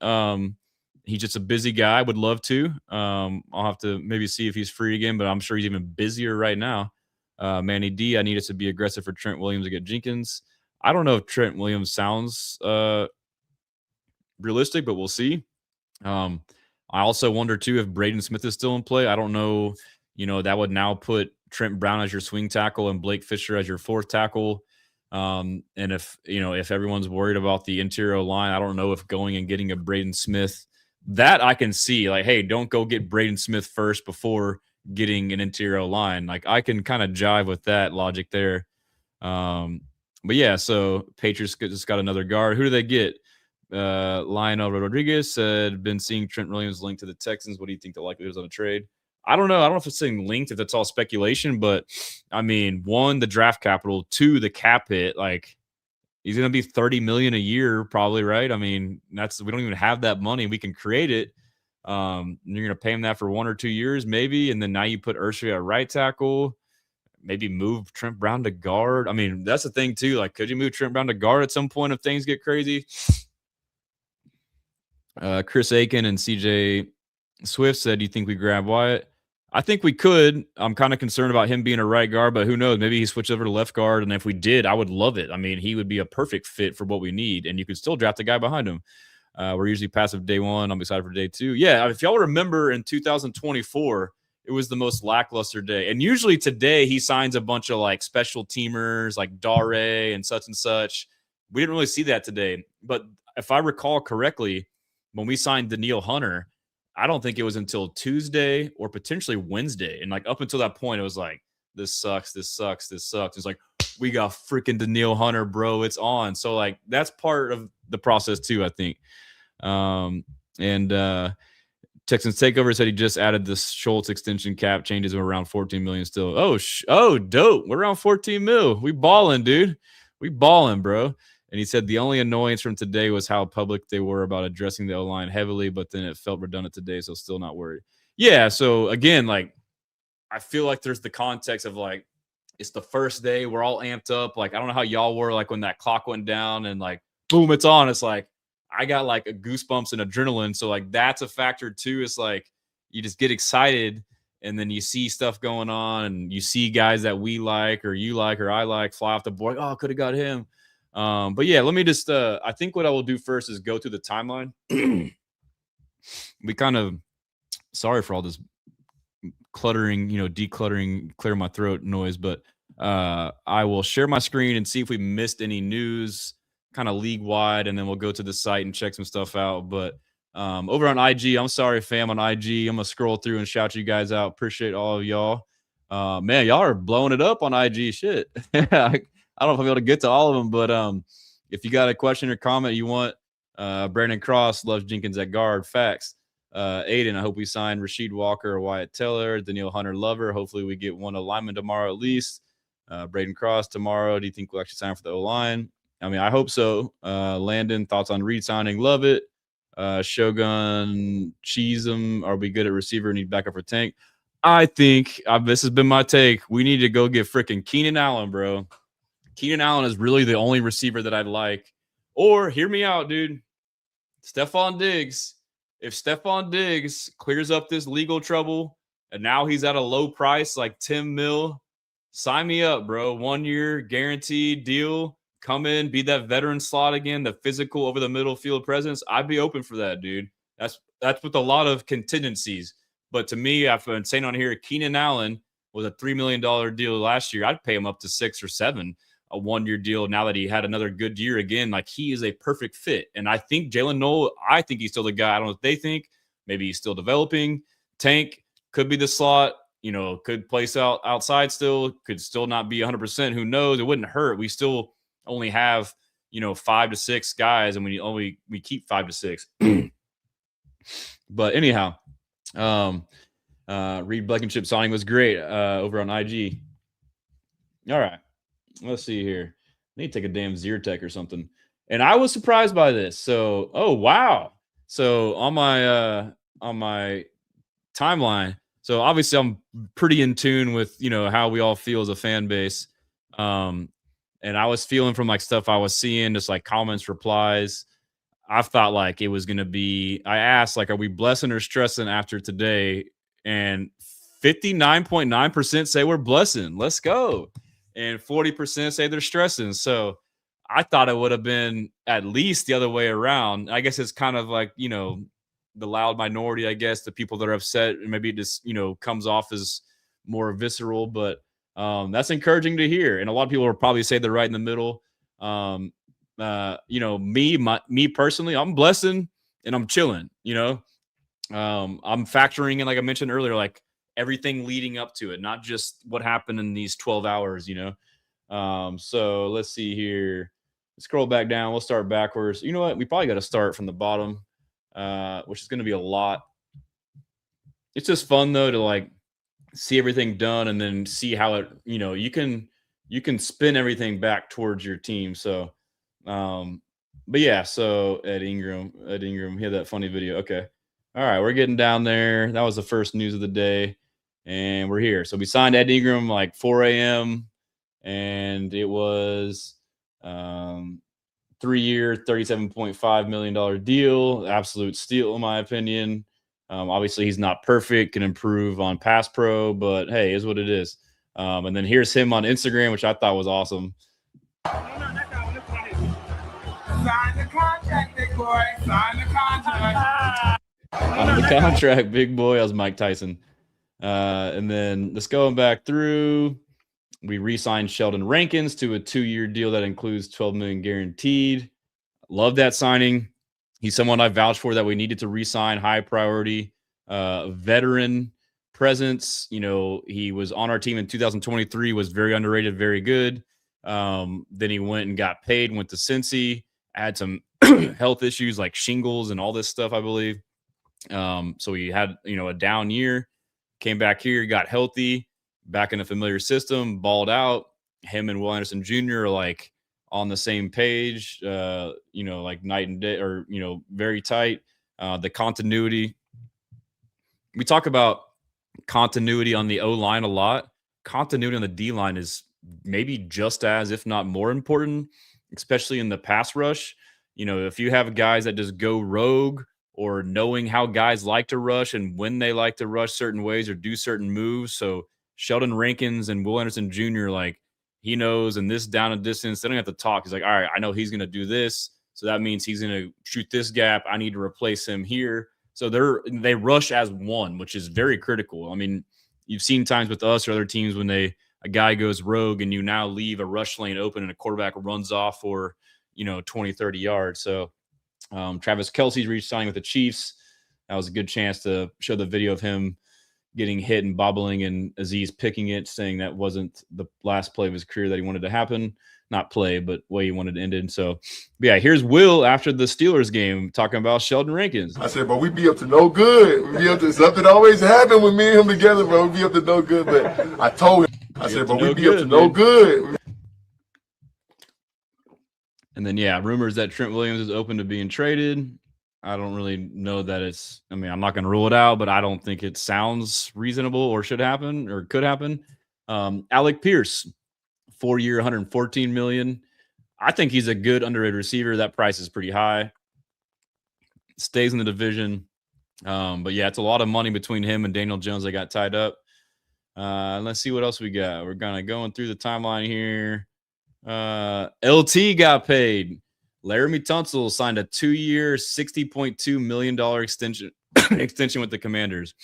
He's just a busy guy. Would love to. I'll have to maybe see if he's free again, but I'm sure he's even busier right now. Manny D, I need us to be aggressive for Trent Williams against Jenkins. I don't know if Trent Williams sounds realistic, but we'll see. I also wonder, too, if Braden Smith is still in play. I don't know. That would now put Trent Brown as your swing tackle and Blake Fisher as your fourth tackle. And if everyone's worried about the interior line, I don't know if going and getting a Braden Smith, that I can see. Like, hey, don't go get Braden Smith first before getting an interior line. Like, I can kind of jive with that logic there. But, yeah, so Patriots just got another guard. Who do they get? Lionel Rodriguez said, been seeing Trent Williams linked to the Texans. What do you think the likelihood is on a trade? I don't know. I don't know if it's saying linked, if that's all speculation, but I mean, 1, the draft capital, 2, the cap hit. Like, he's going to be $30 million a year, probably, right? I mean, we don't even have that money. We can create it. You're going to pay him that for 1 or 2 years, maybe, and then now you put Ursher at right tackle. Maybe move Trent Brown to guard. I mean, that's the thing too. Like, could you move Trent Brown to guard at some point if things get crazy? Chris Aiken and CJ Swift said, do you think we grab Wyatt? I think we could. I'm kind of concerned about him being a right guard, but who knows? Maybe he switched over to left guard. And if we did, I would love it. I mean, he would be a perfect fit for what we need. And you could still draft a guy behind him. We're usually passive day one. I'm excited for day two. Yeah, if y'all remember in 2024, it was the most lackluster day. And usually today he signs a bunch of like special teamers like Dare and such. We didn't really see that today. But if I recall correctly, when we signed Daniil Hunter, I don't think it was until Tuesday or potentially Wednesday. And like up until that point, it was like, this sucks. It's like, we got freaking Daniil Hunter, bro. It's on. So like that's part of the process too, I think. Texans Takeover said he just added this Schultz extension cap changes of around 14 million still. Oh, dope. We're around 14 mil. We balling, dude. We balling, bro. And he said the only annoyance from today was how public they were about addressing the O-line heavily, but then it felt redundant today, so still not worried. Yeah, so again, like I feel like there's the context of like it's the first day, we're all amped up. Like I don't know how y'all were like when that clock went down and like boom, it's on. It's like I got like a goosebumps and adrenaline. So like that's a factor too. It's like you just get excited and then you see stuff going on and you see guys that we like or you like or I like fly off the board. Oh, could have got him. But yeah, let me just I think what I will do first is go through the timeline. We kind of sorry for all this cluttering, decluttering, clear my throat noise, but I will share my screen and see if we missed any news kind of league wide, and then we'll go to the site and check some stuff out. But over on IG, I'm sorry, fam, on IG, I'm gonna scroll through and shout you guys out. Appreciate all of y'all. Man, y'all are blowing it up on IG. Shit. I don't know if I'll be able to get to all of them, but if you got a question or comment you want, Brandon Cross loves Jenkins at guard. Facts. Aiden, I hope we sign Rasheed Walker or Wyatt Teller, Daniil Hunter Lover. Hopefully we get one alignment tomorrow at least. Braden Cross tomorrow. Do you think we'll actually sign for the O-line? I mean, I hope so. Landon, thoughts on Reed signing? Love it. Shogun, Cheesem, are we good at receiver? Need backup for Tank? I think this has been my take. We need to go get freaking Keenan Allen, bro. Keenan Allen is really the only receiver that I'd like. Or hear me out, dude. Stephon Diggs. If Stephon Diggs clears up this legal trouble and now he's at a low price, like 10 mil, sign me up, bro. 1 year guaranteed deal. Come in, be that veteran slot again, the physical over the middle field presence. I'd be open for that, dude. That's with a lot of contingencies. But to me, I've been saying on here, Keenan Allen was a $3 million deal last year. I'd pay him up to 6 or 7. A 1 year deal now that he had another good year again. Like he is a perfect fit. And I think Jalen Noel, I think he's still the guy. I don't know what they think. Maybe he's still developing. Tank could be the slot, could place outside still, could still not be 100%. Who knows? It wouldn't hurt. We still only have, 5 to 6 guys and we keep 5 to 6. But anyhow, Reed Blankenship signing was great over on IG. All right. Let's see here. I need to take a damn Zyrtec or something. And I was surprised by this. So, oh wow. So on my timeline. So obviously I'm pretty in tune with, how we all feel as a fan base. And I was feeling from like stuff I was seeing, just like comments, replies. I thought like it was gonna be. I asked like, are we blessing or stressing after today? And 59.9% say we're blessing. Let's go. And 40% say they're stressing. So I thought it would have been at least the other way around. I guess it's kind of like, the loud minority, I guess, the people that are upset, and maybe it just, comes off as more visceral, but that's encouraging to hear. And a lot of people will probably say they're right in the middle. Me personally, I'm blessing and I'm chilling, I'm factoring in, like I mentioned earlier, like everything leading up to it, not just what happened in these 12 hours, So let's see here. Let's scroll back down. We'll start backwards. You know what? We probably got to start from the bottom, which is going to be a lot. It's just fun though to like see everything done and then see how it, you can spin everything back towards your team. So, but yeah, so Ed Ingram, he had that funny video. Okay. All right. We're getting down there. That was the first news of the day. And we're here. So we signed Ed Ingram like 4 a.m. and it was 3-year, $37.5 million deal. Absolute steal, in my opinion. Obviously, he's not perfect, can improve on pass pro, but hey, is what it is. And then here's him on Instagram, which I thought was awesome. Sign the contract, big boy. Sign the contract. On the contract, big boy. That was Mike Tyson. And then let's go back through. We re-signed Sheldon Rankins to a 2-year deal that includes $12 million guaranteed. Love that signing. He's someone I vouched for that we needed to re-sign, high priority, veteran presence. You know, he was on our team in 2023, was very underrated, very good. Then he went and got paid, went to Cincy, had some health issues like shingles and all this stuff, I believe. So he had, a down year, came back here, got healthy, back in a familiar system, balled out. Him and Will Anderson Jr. are like on the same page, like night and day, or, very tight. The continuity. We talk about continuity on the O-line a lot. Continuity on the D-line is maybe just as, if not more important, especially in the pass rush. If you have guys that just go rogue, or knowing how guys like to rush and when they like to rush certain ways or do certain moves. So Sheldon Rankins and Will Anderson Jr., like, he knows, and this down and distance, they don't have to talk. He's like, all right, I know he's going to do this. So that means he's going to shoot this gap. I need to replace him here. So they rush as one, which is very critical. I mean, you've seen times with us or other teams when a guy goes rogue and you now leave a rush lane open and a quarterback runs off for, 20, 30 yards. So Travis Kelce's re-signing with the Chiefs. That was a good chance to show the video of him getting hit and bobbling, and Aziz picking it, saying that wasn't the last play of his career that he wanted to happen. Not play, but way he wanted to end it. So, yeah, here's Will after the Steelers game talking about Sheldon Rankins. I said, but we be up to no good. We be up to something always happen with me and him together, bro. We be up to no good. But I told him, I said, but we be up to no good. And then, yeah, rumors that Trent Williams is open to being traded. I don't really know that I'm not going to rule it out, but I don't think it sounds reasonable or should happen or could happen. Alec Pierce, 4-year, $114 million. I think he's a good underrated receiver. That price is pretty high. Stays in the division. But yeah, it's a lot of money between him and Daniel Jones. They got tied up. Let's see what else we got. We're kind of going through the timeline here. LT got paid. Laramie Tunsil signed a 2-year, $60.2 million extension with the Commanders.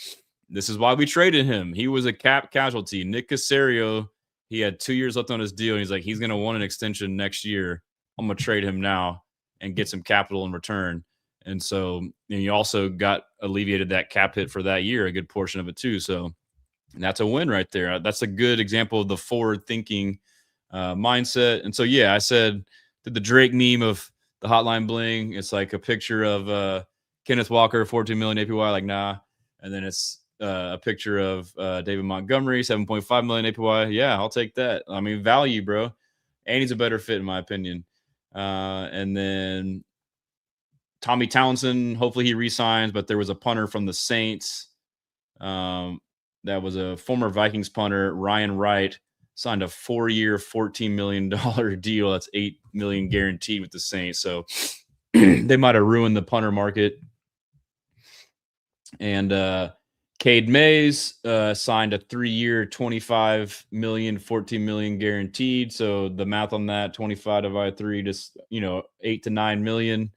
This is why we traded him. He was a cap casualty. Nick Caserio, he had 2 years left on his deal. And he's like, he's going to want an extension next year. I'm going to trade him now and get some capital in return. And so you also got alleviated that cap hit for that year, a good portion of it too. So that's a win right there. That's a good example of the forward-thinking mindset. And so, yeah, I said, did the Drake meme of the hotline bling. It's like a picture of Kenneth Walker, 14 million APY, like, nah. And then it's a picture of David Montgomery, 7.5 million APY. Yeah, I'll take that. I mean, value, bro. And he's a better fit, in my opinion. And then Tommy Townsend, hopefully he re-signs, but there was a punter from the Saints. That was a former Vikings punter, Ryan Wright, signed a 4-year, $14 million deal. That's $8 million guaranteed with the Saints. So they might have ruined the punter market. And Cade Mays signed a 3-year, $25 million, $14 million guaranteed. So the math on that, 25 divided by 3, just, $8 to $9 million.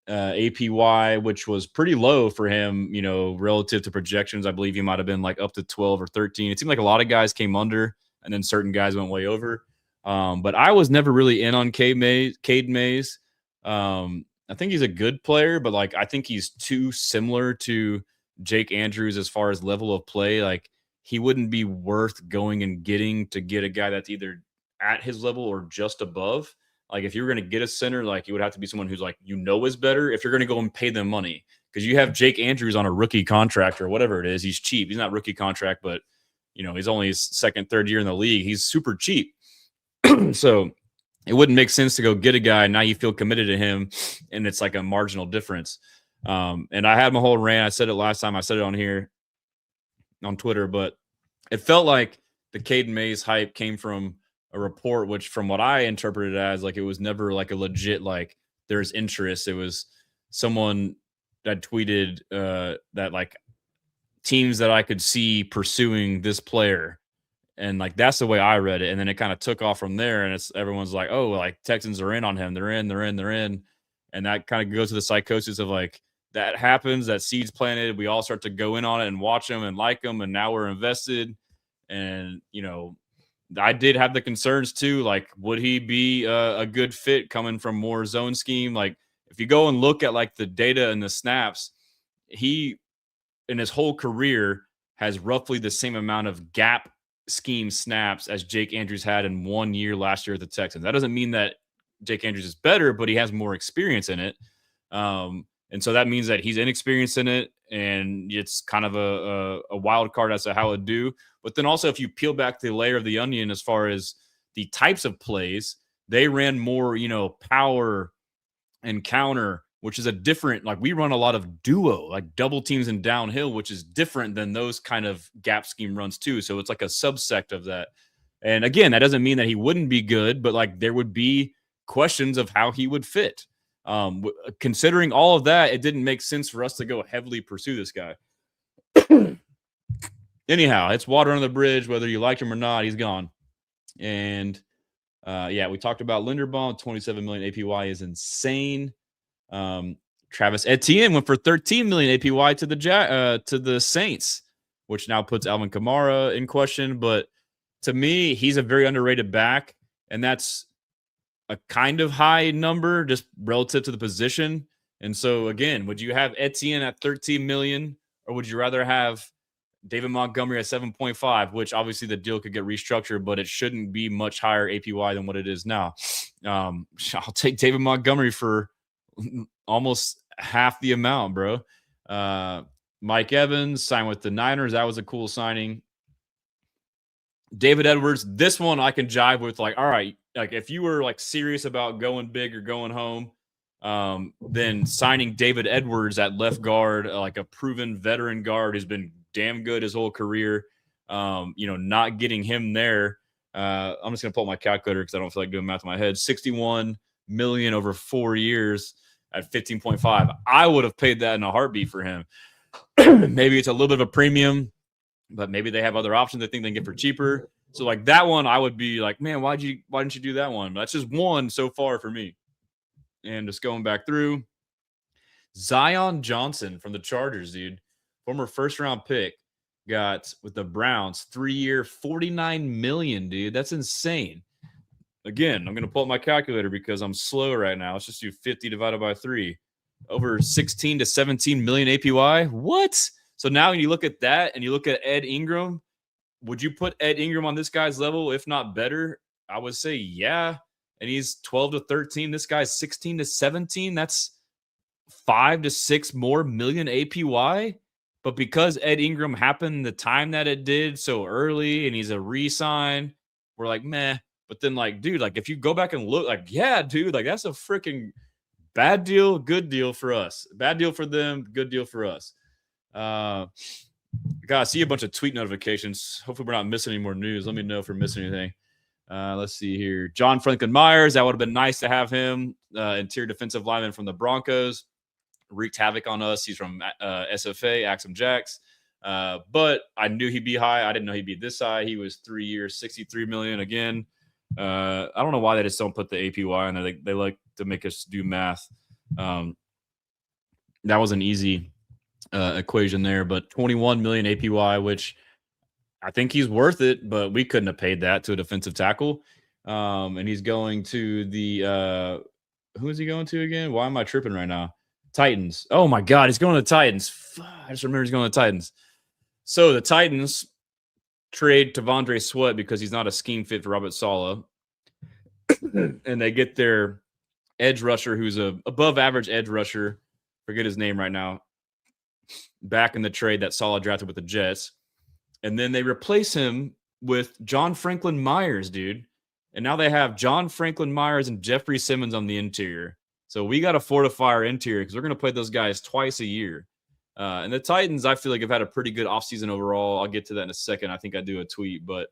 APY, which was pretty low for him, relative to projections. I believe he might have been like up to 12 or 13. It seemed like a lot of guys came under and then certain guys went way over. But I was never really in on Cade Mays. I think he's a good player, but like, I think he's too similar to Jake Andrews as far as level of play. Like, he wouldn't be worth going and getting to get a guy that's either at his level or just above. Like, if you were going to get a center, like, you would have to be someone who's like, is better if you're going to go and pay them money. Because you have Jake Andrews on a rookie contract or whatever it is. He's cheap. He's not rookie contract, but, he's only his second, third year in the league. He's super cheap. So it wouldn't make sense to go get a guy. Now you feel committed to him, and it's like a marginal difference. And I had my whole rant. I said it last time. I said it on here on Twitter, but it felt like the Caden Mays hype came from a report, which from what I interpreted as, like, it was never like a legit, like, there's interest. It was someone that tweeted that, like, teams that I could see pursuing this player. And, like, that's the way I read it. And then it kind of took off from there. And everyone's like, oh, like, Texans are in on him. They're in. And that kind of goes to the psychosis of, like, that happens, that seed's planted. We all start to go in on it and watch them and like them. And now we're invested. And, you know, I did have the concerns too. Like, would he be a good fit coming from more zone scheme? Like, if you go and look at, like, the data and the snaps, he, in his whole career, has roughly the same amount of gap scheme snaps as Jake Andrews had in 1 year last year at the Texans. That doesn't mean that Jake Andrews is better, but he has more experience in it. And so that means that he's inexperienced in it, and it's kind of a wild card as to how it do. But then also, if you peel back the layer of the onion as far as the types of plays, they ran more, you know, power and counter, which is a different, like, we run a lot of duo, like double teams and downhill, which is different than those kind of gap scheme runs too. So it's like a subsect of that. And again, that doesn't mean that he wouldn't be good, but, like, there would be questions of how he would fit. Considering all of that, it didn't make sense for us to go heavily pursue this guy. Anyhow, it's water under the bridge. Whether you like him or not, he's gone. And yeah, we talked about Linderbaum. 27 million APY is insane. Travis Etienne went for 13 million APY to the Saints, which now puts Alvin Kamara in question. But to me, he's a very underrated back, and that's a kind of high number just relative to the position. And so, again, would you have Etienne at 13 million, or would you rather have David Montgomery at 7.5, which obviously the deal could get restructured, but it shouldn't be much higher APY than what it is now. I'll take David Montgomery for almost half the amount, bro. Mike Evans signed with the Niners. That was a cool signing. David Edwards, this one I can jive with. Like, all right, like, if you were, like, serious about going big or going home, then signing David Edwards at left guard, like a proven veteran guard who's been damn good his whole career. You know, not getting him there. I'm just gonna pull up my calculator because I don't feel like doing math in my head. 61 million over 4 years at 15.5. I would have paid that in a heartbeat for him. Maybe it's a little bit of a premium, but maybe they have other options they think they can get for cheaper. So, like, that one, I would be like, man, why didn't you do that one? But that's just one so far for me. And just going back through, Zion Johnson from the Chargers, dude, former first-round pick, got with the Browns 3-year, 49 million, dude. That's insane. Again, I'm going to pull up my calculator because I'm slow right now. Let's just do 50 divided by 3. Over 16 to 17 million APY. What? So now when you look at that and you look at Ed Ingram, would you put Ed Ingram on this guy's level, if not better? I would say yeah. And he's 12 to 13. This guy's 16 to 17. That's 5 to 6 more million APY. But because Ed Ingram happened the time that it did so early and he's a re-sign, we're like, meh. But then, like, dude, like, if you go back and look, like, yeah, dude, like, that's a freaking bad deal, good deal for us. Bad deal for them, good deal for us. God, I see a bunch of tweet notifications. Hopefully we're not missing any more news. Let me know if we're missing anything. Let's see here. John Franklin Myers, that would have been nice to have him. Interior defensive lineman from the Broncos. Wreaked havoc on us. He's from SFA, Axum Jacks. But I knew he'd be high. I didn't know he'd be this high. He was 3 years, 63 million again. I don't know why they just don't put the APY on there. They like to make us do math. That was an easy equation there, but 21 million APY, which I think he's worth it, but we couldn't have paid that to a defensive tackle. And he's going to the who is he going to again? Why am I tripping right now? Titans. Oh my God, he's going to the Titans. I just remember he's going to the Titans. So the Titans trade Tavondre Sweat because he's not a scheme fit for Robert Saleh. And they get their edge rusher, who's a above average edge rusher. Forget his name right now. Back in the trade that Saleh drafted with the Jets. And then they replace him with John Franklin Myers, dude. And now they have John Franklin Myers and Jeffrey Simmons on the interior. So we got to fortify our interior because we're going to play those guys twice a year. And the Titans, I feel like, have had a pretty good offseason overall. I'll get to that in a second. I think I do a tweet. But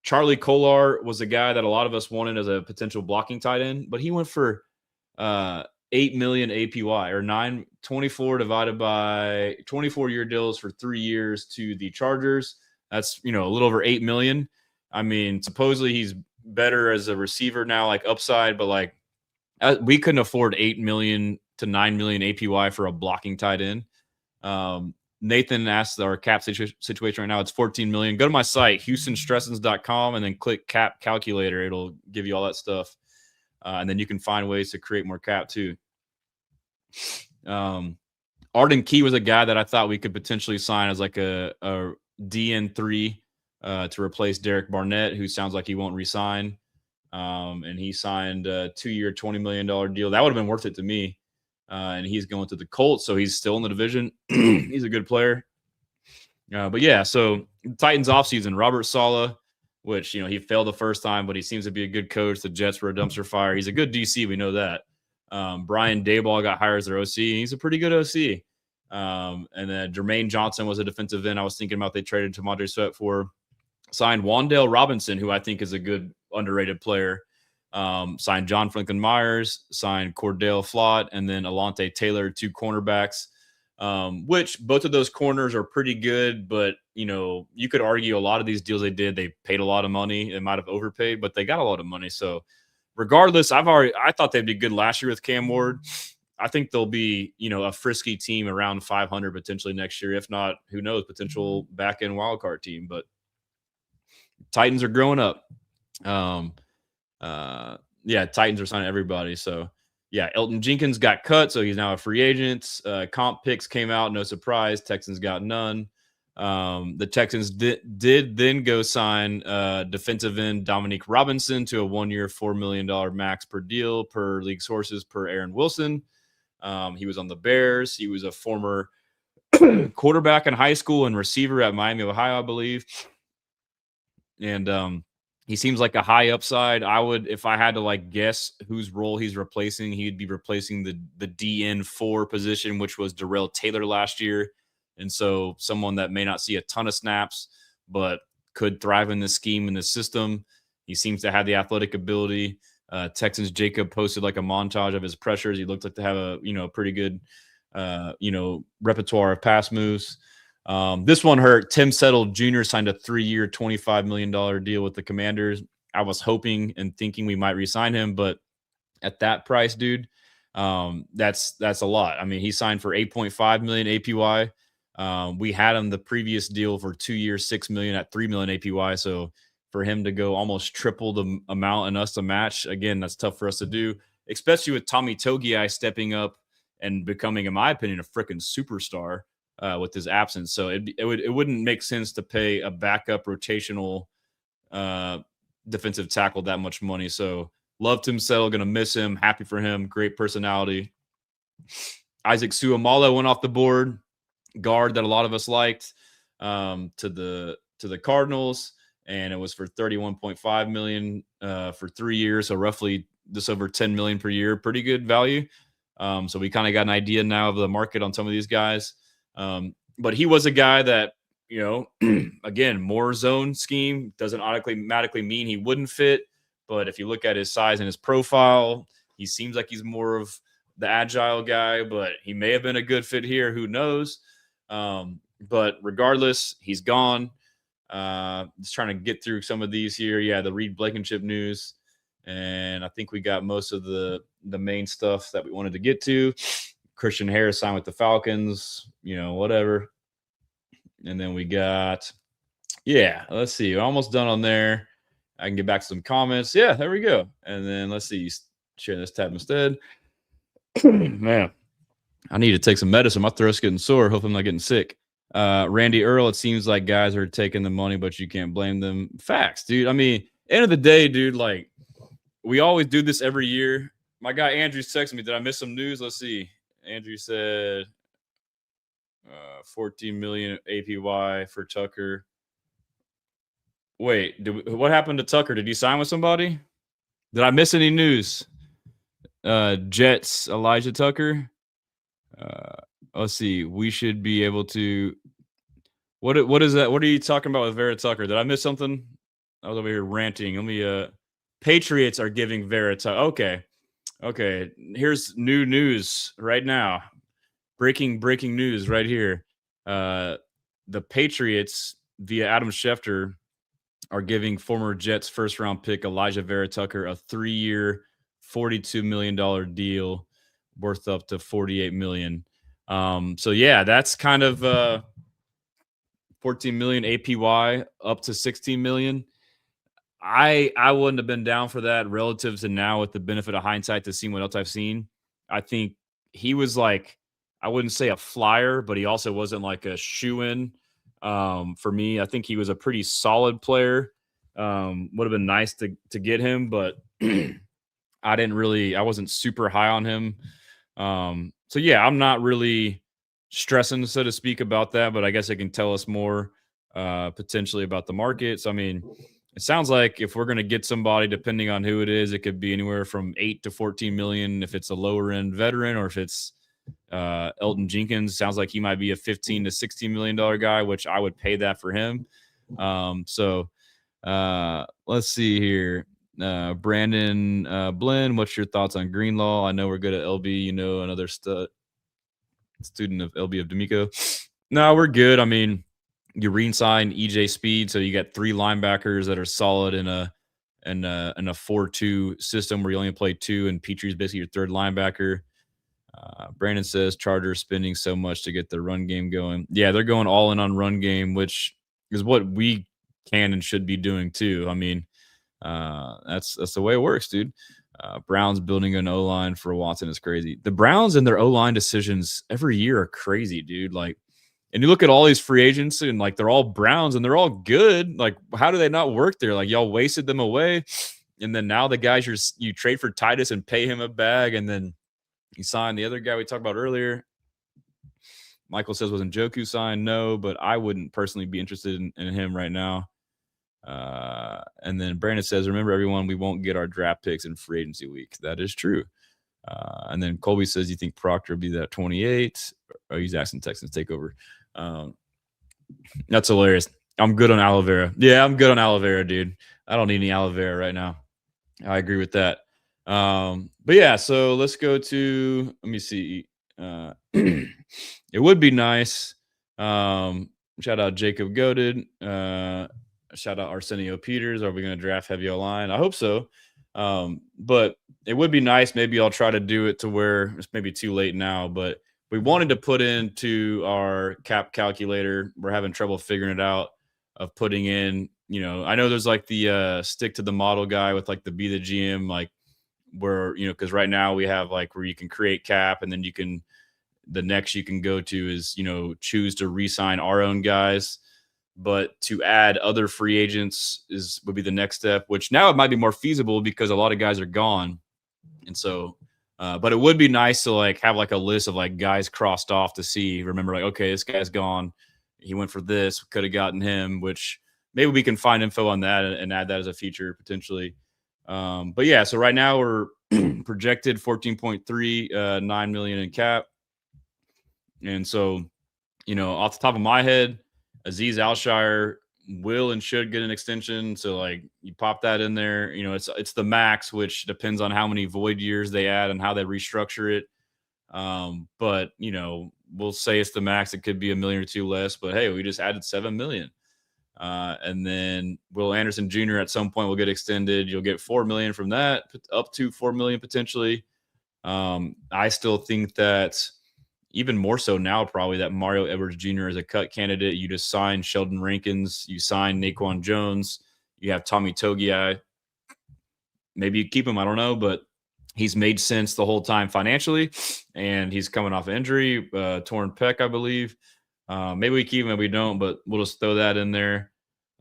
Charlie Kolar was a guy that a lot of us wanted as a potential blocking tight end, but he went for 8 million APY or 924 divided by 24-year deals for 3 years to the Chargers. That's, a little over 8 million. I mean, supposedly he's better as a receiver now, like upside, but like we couldn't afford 8 million to 9 million APY for a blocking tight end. Nathan asked our cap situation right now. It's 14 million. Go to my site, HoustonStressens.com, and then click cap calculator. It'll give you all that stuff. And then you can find ways to create more cap too. Arden Key was a guy that I thought we could potentially sign as like a DN3 to replace Derek Barnett, who sounds like he won't resign. And he signed a 2-year, $20 million deal. That would have been worth it to me. And he's going to the Colts, so he's still in the division. He's a good player. But yeah, so Titans offseason, Robert Saleh, which, he failed the first time, but he seems to be a good coach. The Jets were a dumpster fire. He's a good DC. We know that. Brian Daboll got hired as their OC. He's a pretty good OC. And then Jermaine Johnson was a defensive end I was thinking about they traded T'Vondre Sweat for. Signed Wan'Dale Robinson, who I think is a good underrated player. Signed John Franklin Myers, signed Cordell Flott, and then Alontae Taylor, 2 cornerbacks, which both of those corners are pretty good. But, you could argue a lot of these deals they did, they paid a lot of money. They might have overpaid, but they got a lot of money. So regardless, I thought they'd be good last year with Cam Ward. I think they'll be, a frisky team around 500 potentially next year. If not, who knows, potential back-end wildcard team. But Titans are growing up. Titans are signing everybody. So yeah, Elton Jenkins got cut, so he's now a free agent. Comp picks came out, no surprise. Texans got none. The Texans did then go sign defensive end Dominique Robinson to a 1-year, $4 million max per deal per league sources per Aaron Wilson. He was on the Bears. He was a former quarterback in high school and receiver at Miami of Ohio, I believe. And he seems like a high upside. I would, if I had to like guess whose role he's replacing, he'd be replacing the DN4 position, which was Darrell Taylor last year. And so someone that may not see a ton of snaps, but could thrive in this scheme, in this system. He seems to have the athletic ability. Texans Jacob posted like a montage of his pressures. He looked like to have a, pretty good, repertoire of pass moves. This one hurt. Tim Settle Jr. signed a 3-year, $25 million deal with the Commanders. I was hoping and thinking we might re-sign him, but at that price, dude, that's a lot. I mean, he signed for 8.5 million APY. We had him the previous deal for 2 years, 6 million at 3 million APY. So for him to go almost triple the amount and us to match, again, that's tough for us to do, especially with Tommy Togiai stepping up and becoming, in my opinion, a freaking superstar. With his absence. So it wouldn't make sense to pay a backup rotational defensive tackle that much money. So love Tim Settle, going to miss him. Happy for him. Great personality. Isaac Suamalo went off the board. Guard that a lot of us liked to the Cardinals, and it was for 31.5 million for 3 years. So roughly just over 10 million per year. Pretty good value. So we kind of got an idea now of the market on some of these guys. But he was a guy that, again, more zone scheme doesn't automatically mean he wouldn't fit. But if you look at his size and his profile, he seems like he's more of the agile guy, but he may have been a good fit here. Who knows? But regardless, he's gone. Just trying to get through some of these here. Yeah, the Reed Blankenship news. And I think we got most of the main stuff that we wanted to get to. Christian Harris signed with the Falcons, whatever. And then we got, let's see. We're almost done on there. I can get back to some comments. Yeah, there we go. And then let's see. Share this tab instead. Man, I need to take some medicine. My throat's getting sore. Hope I'm not getting sick. Randy Earl, it seems like guys are taking the money, but you can't blame them. Facts, dude. I mean, end of the day, dude, like, we always do this every year. My guy Andrew's texting me. Did I miss some news? Let's see. Andrew said 14 million APY for Tucker. Wait, what happened to Tucker? Did he sign with somebody? Did I miss any news? Jets, Elijah Tucker. Let's see. We should be able to. What is that? What are you talking about with Vera Tucker? Did I miss something? I was over here ranting. Let me. Patriots are giving Veritas. Okay. Here's new news right now. Breaking news right here. The Patriots via Adam Schefter are giving former Jets first round pick Elijah Vera Tucker a 3-year, $42 million deal worth up to $48 million. So yeah, that's kind of 14 million APY up to 16 million. I wouldn't have been down for that relative to now with the benefit of hindsight to see what else I've seen. I think he was like, I wouldn't say a flyer, but he also wasn't like a shoe-in for me. I think he was a pretty solid player. Would have been nice to get him, but I wasn't super high on him. So yeah, I'm not really stressing, so to speak, about that, but I guess it can tell us more potentially about the market. So, I mean, it sounds like if we're going to get somebody, depending on who it is, it could be anywhere from 8 to 14 million if it's a lower end veteran, or if it's Elton Jenkins. Sounds like he might be a 15 to 16 million dollar guy, which I would pay that for him. So let's see here. Brandon Blinn, what's your thoughts on Greenlaw? I know we're good at LB, another student of LB of DeMeco. No, we're good. I mean, you re-sign EJ Speed, so you got 3 linebackers that are solid in a 4-2 system where you only play 2, and Petrie's basically your third linebacker. Brandon says Chargers spending so much to get their run game going. Yeah, they're going all in on run game, which is what we can and should be doing too. I mean, that's the way it works, dude. Browns building an O-line for Watson is crazy. The Browns and their O-line decisions every year are crazy, dude. Like, and you look at all these free agents and like they're all Browns and they're all good. Like, how do they not work there? Like, y'all wasted them away. And then now the guys you trade for Titus and pay him a bag, and then you sign the other guy we talked about earlier. Michael says, wasn't Njoku signed? No, but I wouldn't personally be interested in him right now. And then Brandon says, remember everyone, we won't get our draft picks in free agency week. That is true. And then Colby says, you think Proctor will be that 28? Oh, he's asking Texans take over. That's hilarious. I'm good on Oliveira. Yeah, I'm good on Oliveira, dude. I don't need any Oliveira right now. I agree with that. But yeah, so let's go to, let me see. It would be nice. Shout out Jacob Goaded. Shout out Arsenio Peters. Are we going to draft heavy O-line? I hope so. But it would be nice. Maybe I'll try to do it to where it's maybe too late now, but we wanted to put into our cap calculator. We're having trouble figuring it out of putting in, I know there's like the stick to the model guy with like the be the GM, like where, because right now we have like where you can create cap, and then the next you can go to is, choose to re-sign our own guys. But to add other free agents would be the next step, which now it might be more feasible because a lot of guys are gone. And so, but it would be nice to like have like a list of like guys crossed off to see, remember like, okay, this guy's gone. He went for this, could have gotten him, which maybe we can find info on that and add that as a feature potentially. But yeah, so right now we're projected 14.39 million in cap. And so, off the top of my head, Azeez Alshire will and should get an extension. So like you pop that in there, it's the max, which depends on how many void years they add and how they restructure it. But we'll say it's the max. It could be $1 million or $2 million less, but hey, we just added $7 million. And then Will Anderson Jr. at some point will get extended. You'll get $4 million from that, up to $4 million potentially. I still think that even more so now, probably that Mario Edwards Jr. is a cut candidate. You just sign Sheldon Rankins, you sign Naquan Jones, you have Tommy Togiai. Maybe you keep him, I don't know, but he's made sense the whole time financially, and he's coming off injury, torn pec, I believe. Maybe we keep him, maybe we don't, but we'll just throw that in there.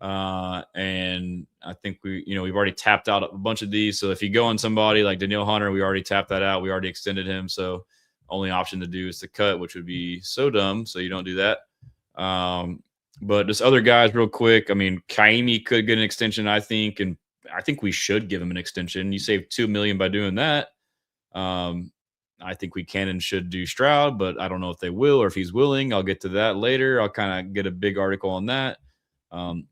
And I think we've already tapped out a bunch of these. So if you go on somebody like Danielle Hunter, we already tapped that out. We already extended him. So only option to do is to cut, which would be so dumb. So you don't do that. But just other guys real quick. I mean, Kaimi could get an extension, I think, and I think we should give him an extension. You save $2 million by doing that. I think we can and should do Stroud, but I don't know if they will or if he's willing. I'll get to that later. I'll kind of get a big article on that.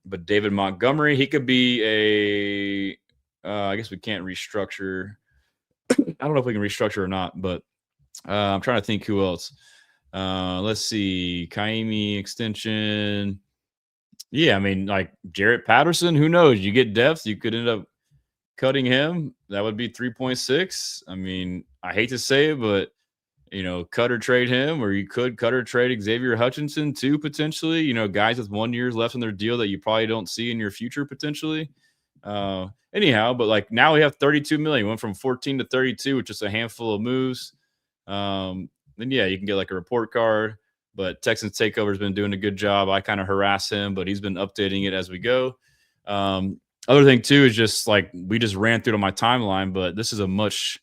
But David Montgomery, he could be I guess we can't restructure. I don't know if we can restructure or not, but I'm trying to think who else. Let's see. Kaimi extension. Yeah, I mean, like Jarrett Patterson, who knows? You get depth, you could end up cutting him. That would be 3.6. I mean, I hate to say it, but cut or trade him, or you could cut or trade Xavier Hutchinson too, potentially. Guys with 1 year left on their deal that you probably don't see in your future potentially. Anyhow, but like now we have 32 million. Went from 14 to 32, which is a handful of moves. Then yeah, you can get like a report card. But Texans Takeover has been doing a good job. I kind of harass him, but he's been updating it as we go. Other thing too is just like we just ran through to my timeline, but this is a much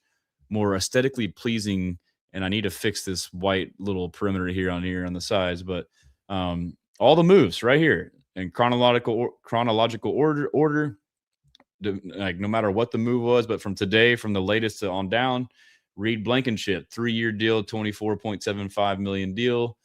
more aesthetically pleasing. And I need to fix this white little perimeter here on the sides. But all the moves right here in chronological order, like no matter what the move was, but from today, from the latest to on down. Reed Blankenship, 3-year deal, $24.75 million deal.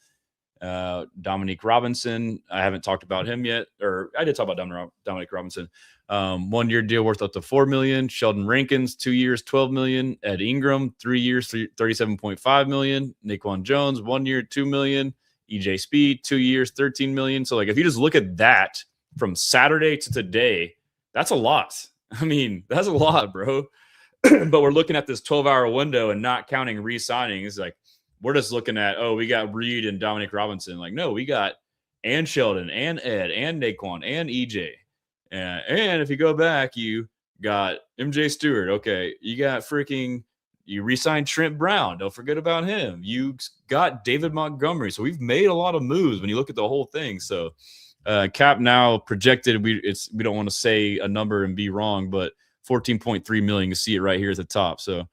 Dominique Robinson, I haven't talked about him yet, or I did talk about Dominique Robinson. 1 year deal worth up to $4 million. Sheldon Rankins, 2 years, $12 million. Ed Ingram, 3 years, $37.5 million. Naquan Jones, 1 year, $2 million. EJ Speed, 2 years, $13 million. So like if you just look at that from Saturday to today, that's a lot. I mean, that's a lot, bro. But we're looking at this 12-hour window and not counting re-signings. Like we're just looking at, we got Reed and Dominic Robinson. Like, no, we got and Sheldon and Ed and Naquan and EJ. And if you go back, you got MJ Stewart. Okay. You got you re-signed Trent Brown. Don't forget about him. You got David Montgomery. So we've made a lot of moves when you look at the whole thing. So cap now projected, we don't want to say a number and be wrong, but 14.3 million. You see it right here at the top. So,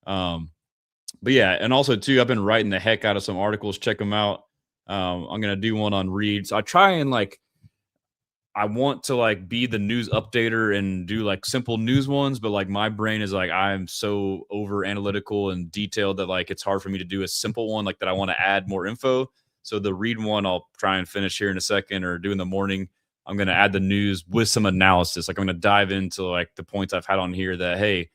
but yeah, and also too, I've been writing the heck out of some articles. Check them out. I'm gonna do one on Reed. So I try and I want to be the news updater and do simple news ones, but my brain is I'm so over analytical and detailed that it's hard for me to do a simple one that I want to add more info. So the Reed one I'll try and finish here in a second or do in the morning. I'm going to add the news with some analysis. I'm going to dive into the points I've had on here that, hey,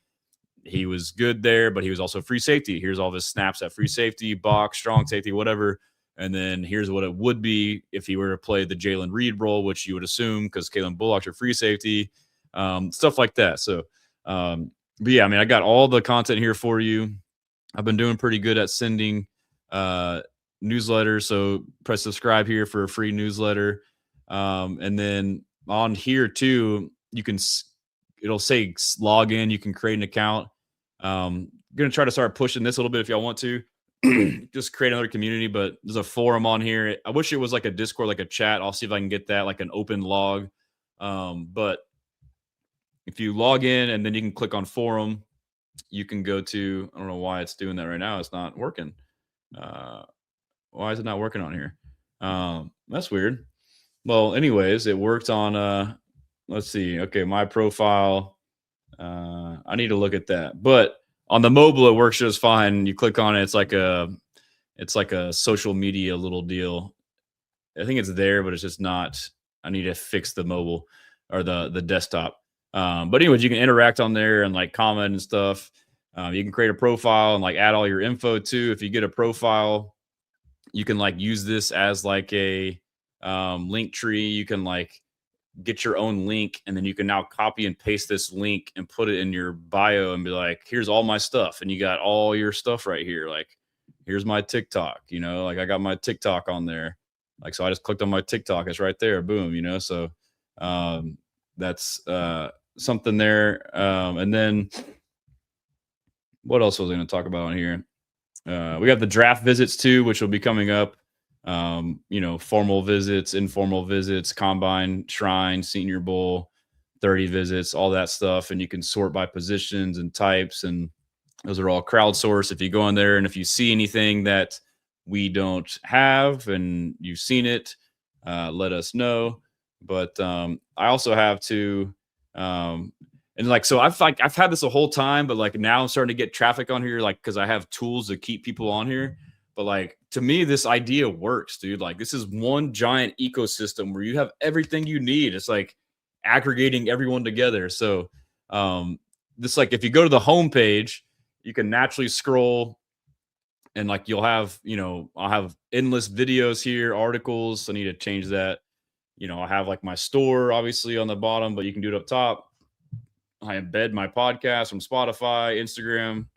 he was good there, but he was also free safety. Here's all of his snaps at free safety, box, strong safety, whatever. And then here's what it would be if he were to play the Jalen Reed role, which you would assume because Kalen Bullock's your free safety, stuff like that. So, but yeah, I mean, I got all the content here for you. I've been doing pretty good at sending newsletters. So press subscribe here for a free newsletter. And then on here too, it'll say log in. You can create an account. I'm going to try to start pushing this a little bit if y'all want to. Just create another community, but there's a forum on here. I wish it was like a Discord, like a chat. I'll see if I can get that, like an open log. But if you log in and then you can click on forum, you can go to, I don't know why it's doing that right now. It's not working. Why is it not working on here? That's weird. Well, anyways, it worked on, let's see. Okay. My profile. I need to look at that, but on the mobile, it works just fine. You click on it. It's like a social media little deal. I think it's there, but it's just not. I need to fix the mobile or the desktop. But anyways, you can interact on there and comment and stuff. You can create a profile and add all your info too. If you get a profile, you can use this as a link tree. You can get your own link, and then you can now copy and paste this link and put it in your bio and be here's all my stuff. And you got all your stuff right here. Here's my TikTok, I got my TikTok on there. So I just clicked on my TikTok. It's right there. Boom. So that's something there. And then what else was I going to talk about on here? We have the draft visits too, which will be coming up. Formal visits, informal visits, combine, shrine, senior bowl, 30 visits, all that stuff. And you can sort by positions and types. And those are all crowdsourced. If you go in there and if you see anything that we don't have and you've seen it, let us know. But I also have to, so I've had this the whole time, but now I'm starting to get traffic on here, because I have tools to keep people on here. But like, to me, this idea works, dude. Like, this is one giant ecosystem where you have everything you need. It's like aggregating everyone together. So this, like, if you go to the homepage, you can naturally scroll and like you'll have, I'll have endless videos here, articles. I need to change that. I have like my store obviously on the bottom, but you can do it up top. I embed my podcast from Spotify, Instagram,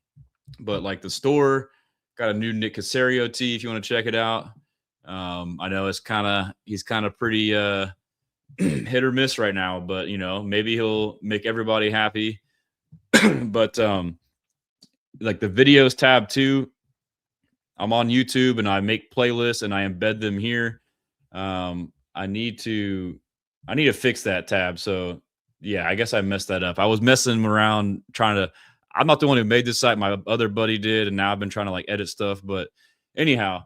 but like the store got a new Nick Caserio tee if you want to check it out. I know he's kind of pretty hit or miss right now, but maybe he'll make everybody happy. But like the videos tab too, I'm on YouTube and I make playlists and I embed them here. I need to fix that tab. So yeah, I guess I messed that up. I was messing around I'm not the one who made this site. My other buddy did. And now I've been trying to like edit stuff. But anyhow,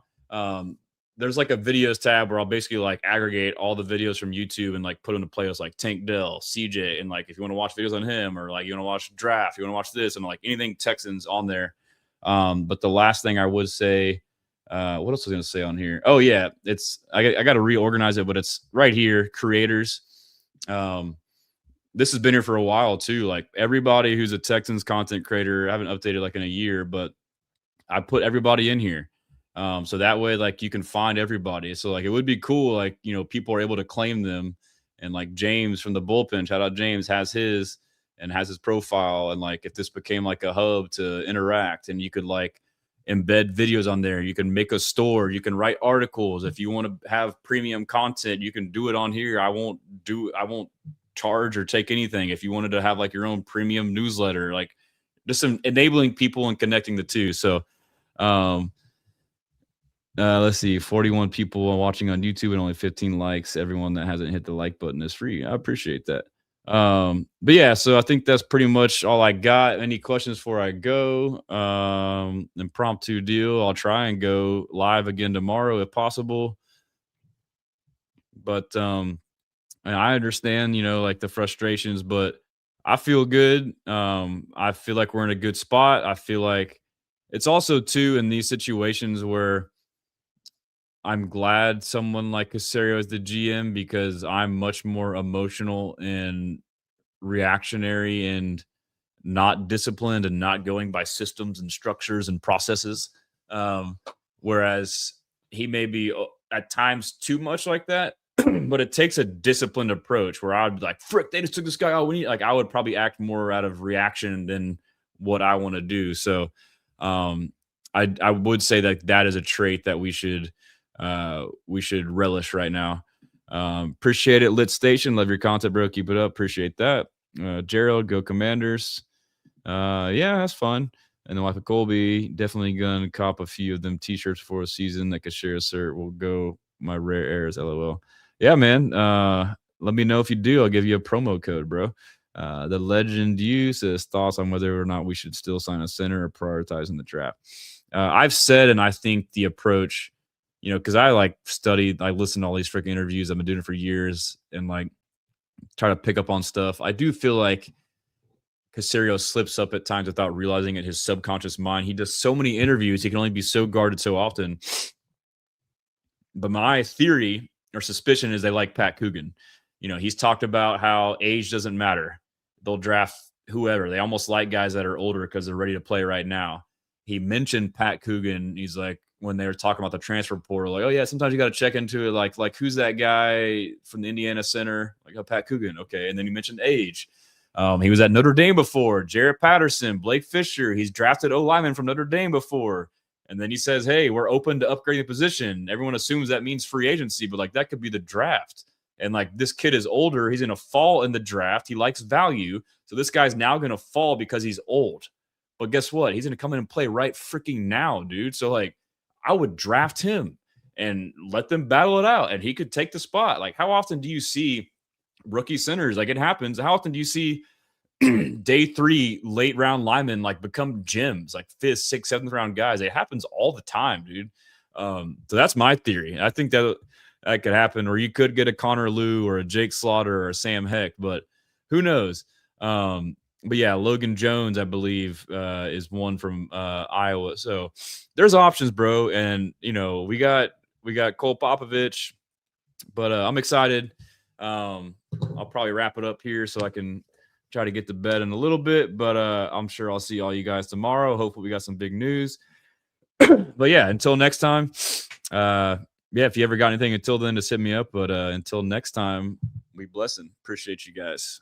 there's like a videos tab where I'll basically like aggregate all the videos from YouTube and like put them in a playlist like Tank Dell, CJ. And like, if you want to watch videos on him or like you want to watch draft, you want to watch this and like anything Texans on there. But the last thing I would say, what else was I going to say on here? Oh yeah. I got to reorganize it, but it's right here. Creators. This has been here for a while too. Like everybody who's a Texans content creator, I haven't updated like in a year, but I put everybody in here. So that way, like you can find everybody. So like, it would be cool. Like, people are able to claim them, and like James from the bullpen, shout out James, has his profile. And like, if this became like a hub to interact and you could like embed videos on there, you can make a store, you can write articles. If you want to have premium content, you can do it on here. I won't charge or take anything. If you wanted to have like your own premium newsletter, like just enabling people and connecting the two. So let's see, 41 people watching on YouTube and only 15 likes. Everyone that hasn't hit the like button is free. I appreciate that. But yeah, so I think that's pretty much all I got. Any questions before I go? Impromptu deal. I'll try and go live again tomorrow if possible. But and I understand, like the frustrations, but I feel good. I feel like we're in a good spot. I feel like it's also too in these situations where I'm glad someone like Caserio is the GM, because I'm much more emotional and reactionary and not disciplined and not going by systems and structures and processes. Whereas he may be at times too much like that. But it takes a disciplined approach where I would be like, frick, they just took this guy out. I would probably act more out of reaction than what I want to do. So I would say that is a trait that we should relish right now. Appreciate it, Lit Station. Love your content, bro. Keep it up. Appreciate that. Gerald, go Commanders. Yeah, that's fun. And then wife of Colby, definitely gonna cop a few of them t-shirts for a season that could share a cert. Will go my rare airs, LOL. Yeah, man. Let me know if you do. I'll give you a promo code, bro. The Legend U says thoughts on whether or not we should still sign a center or prioritize in the draft. I've said, and I think the approach, because I like studied, I listened to all these freaking interviews. I've been doing it for years and like try to pick up on stuff. I do feel like Caserio slips up at times without realizing it. His subconscious mind, he does so many interviews. He can only be so guarded so often. But my theory or suspicion is they like Pat Coogan. He's talked about how age doesn't matter. They'll draft whoever. They almost like guys that are older because they're ready to play right now. He mentioned Pat Coogan. He's like, when they were talking about the transfer portal, like, oh yeah, sometimes you got to check into it. Like who's that guy from the Indiana Center? Like, oh, Pat Coogan. Okay. And then he mentioned age. He was at Notre Dame before. Jarrett Patterson, Blake Fisher. He's drafted O-lineman from Notre Dame before. And then he says, hey, we're open to upgrading the position. Everyone assumes that means free agency, but like that could be the draft. And like this kid is older. He's going to fall in the draft. He likes value. So this guy's now going to fall because he's old. But guess what? He's going to come in and play right freaking now, dude. So like I would draft him and let them battle it out. And he could take the spot. Like how often do you see rookie centers? Like it happens. How often do you see day 3 late round linemen like become gems, like 5th, 6th, 7th round guys? It happens all the time, dude. So that's my theory. I think that could happen, or you could get a Connor Liu or a Jake Slaughter or a Sam Heck, but who knows? But yeah, Logan Jones, I believe, is one from Iowa. So there's options, bro. And we got Cole Popovich, but I'm excited. I'll probably wrap it up here so I can try to get to bed in a little bit. But I'm sure I'll see all you guys tomorrow. Hopefully, we got some big news. But yeah, until next time. If you ever got anything until then, just hit me up. But until next time, we blessing. Appreciate you guys.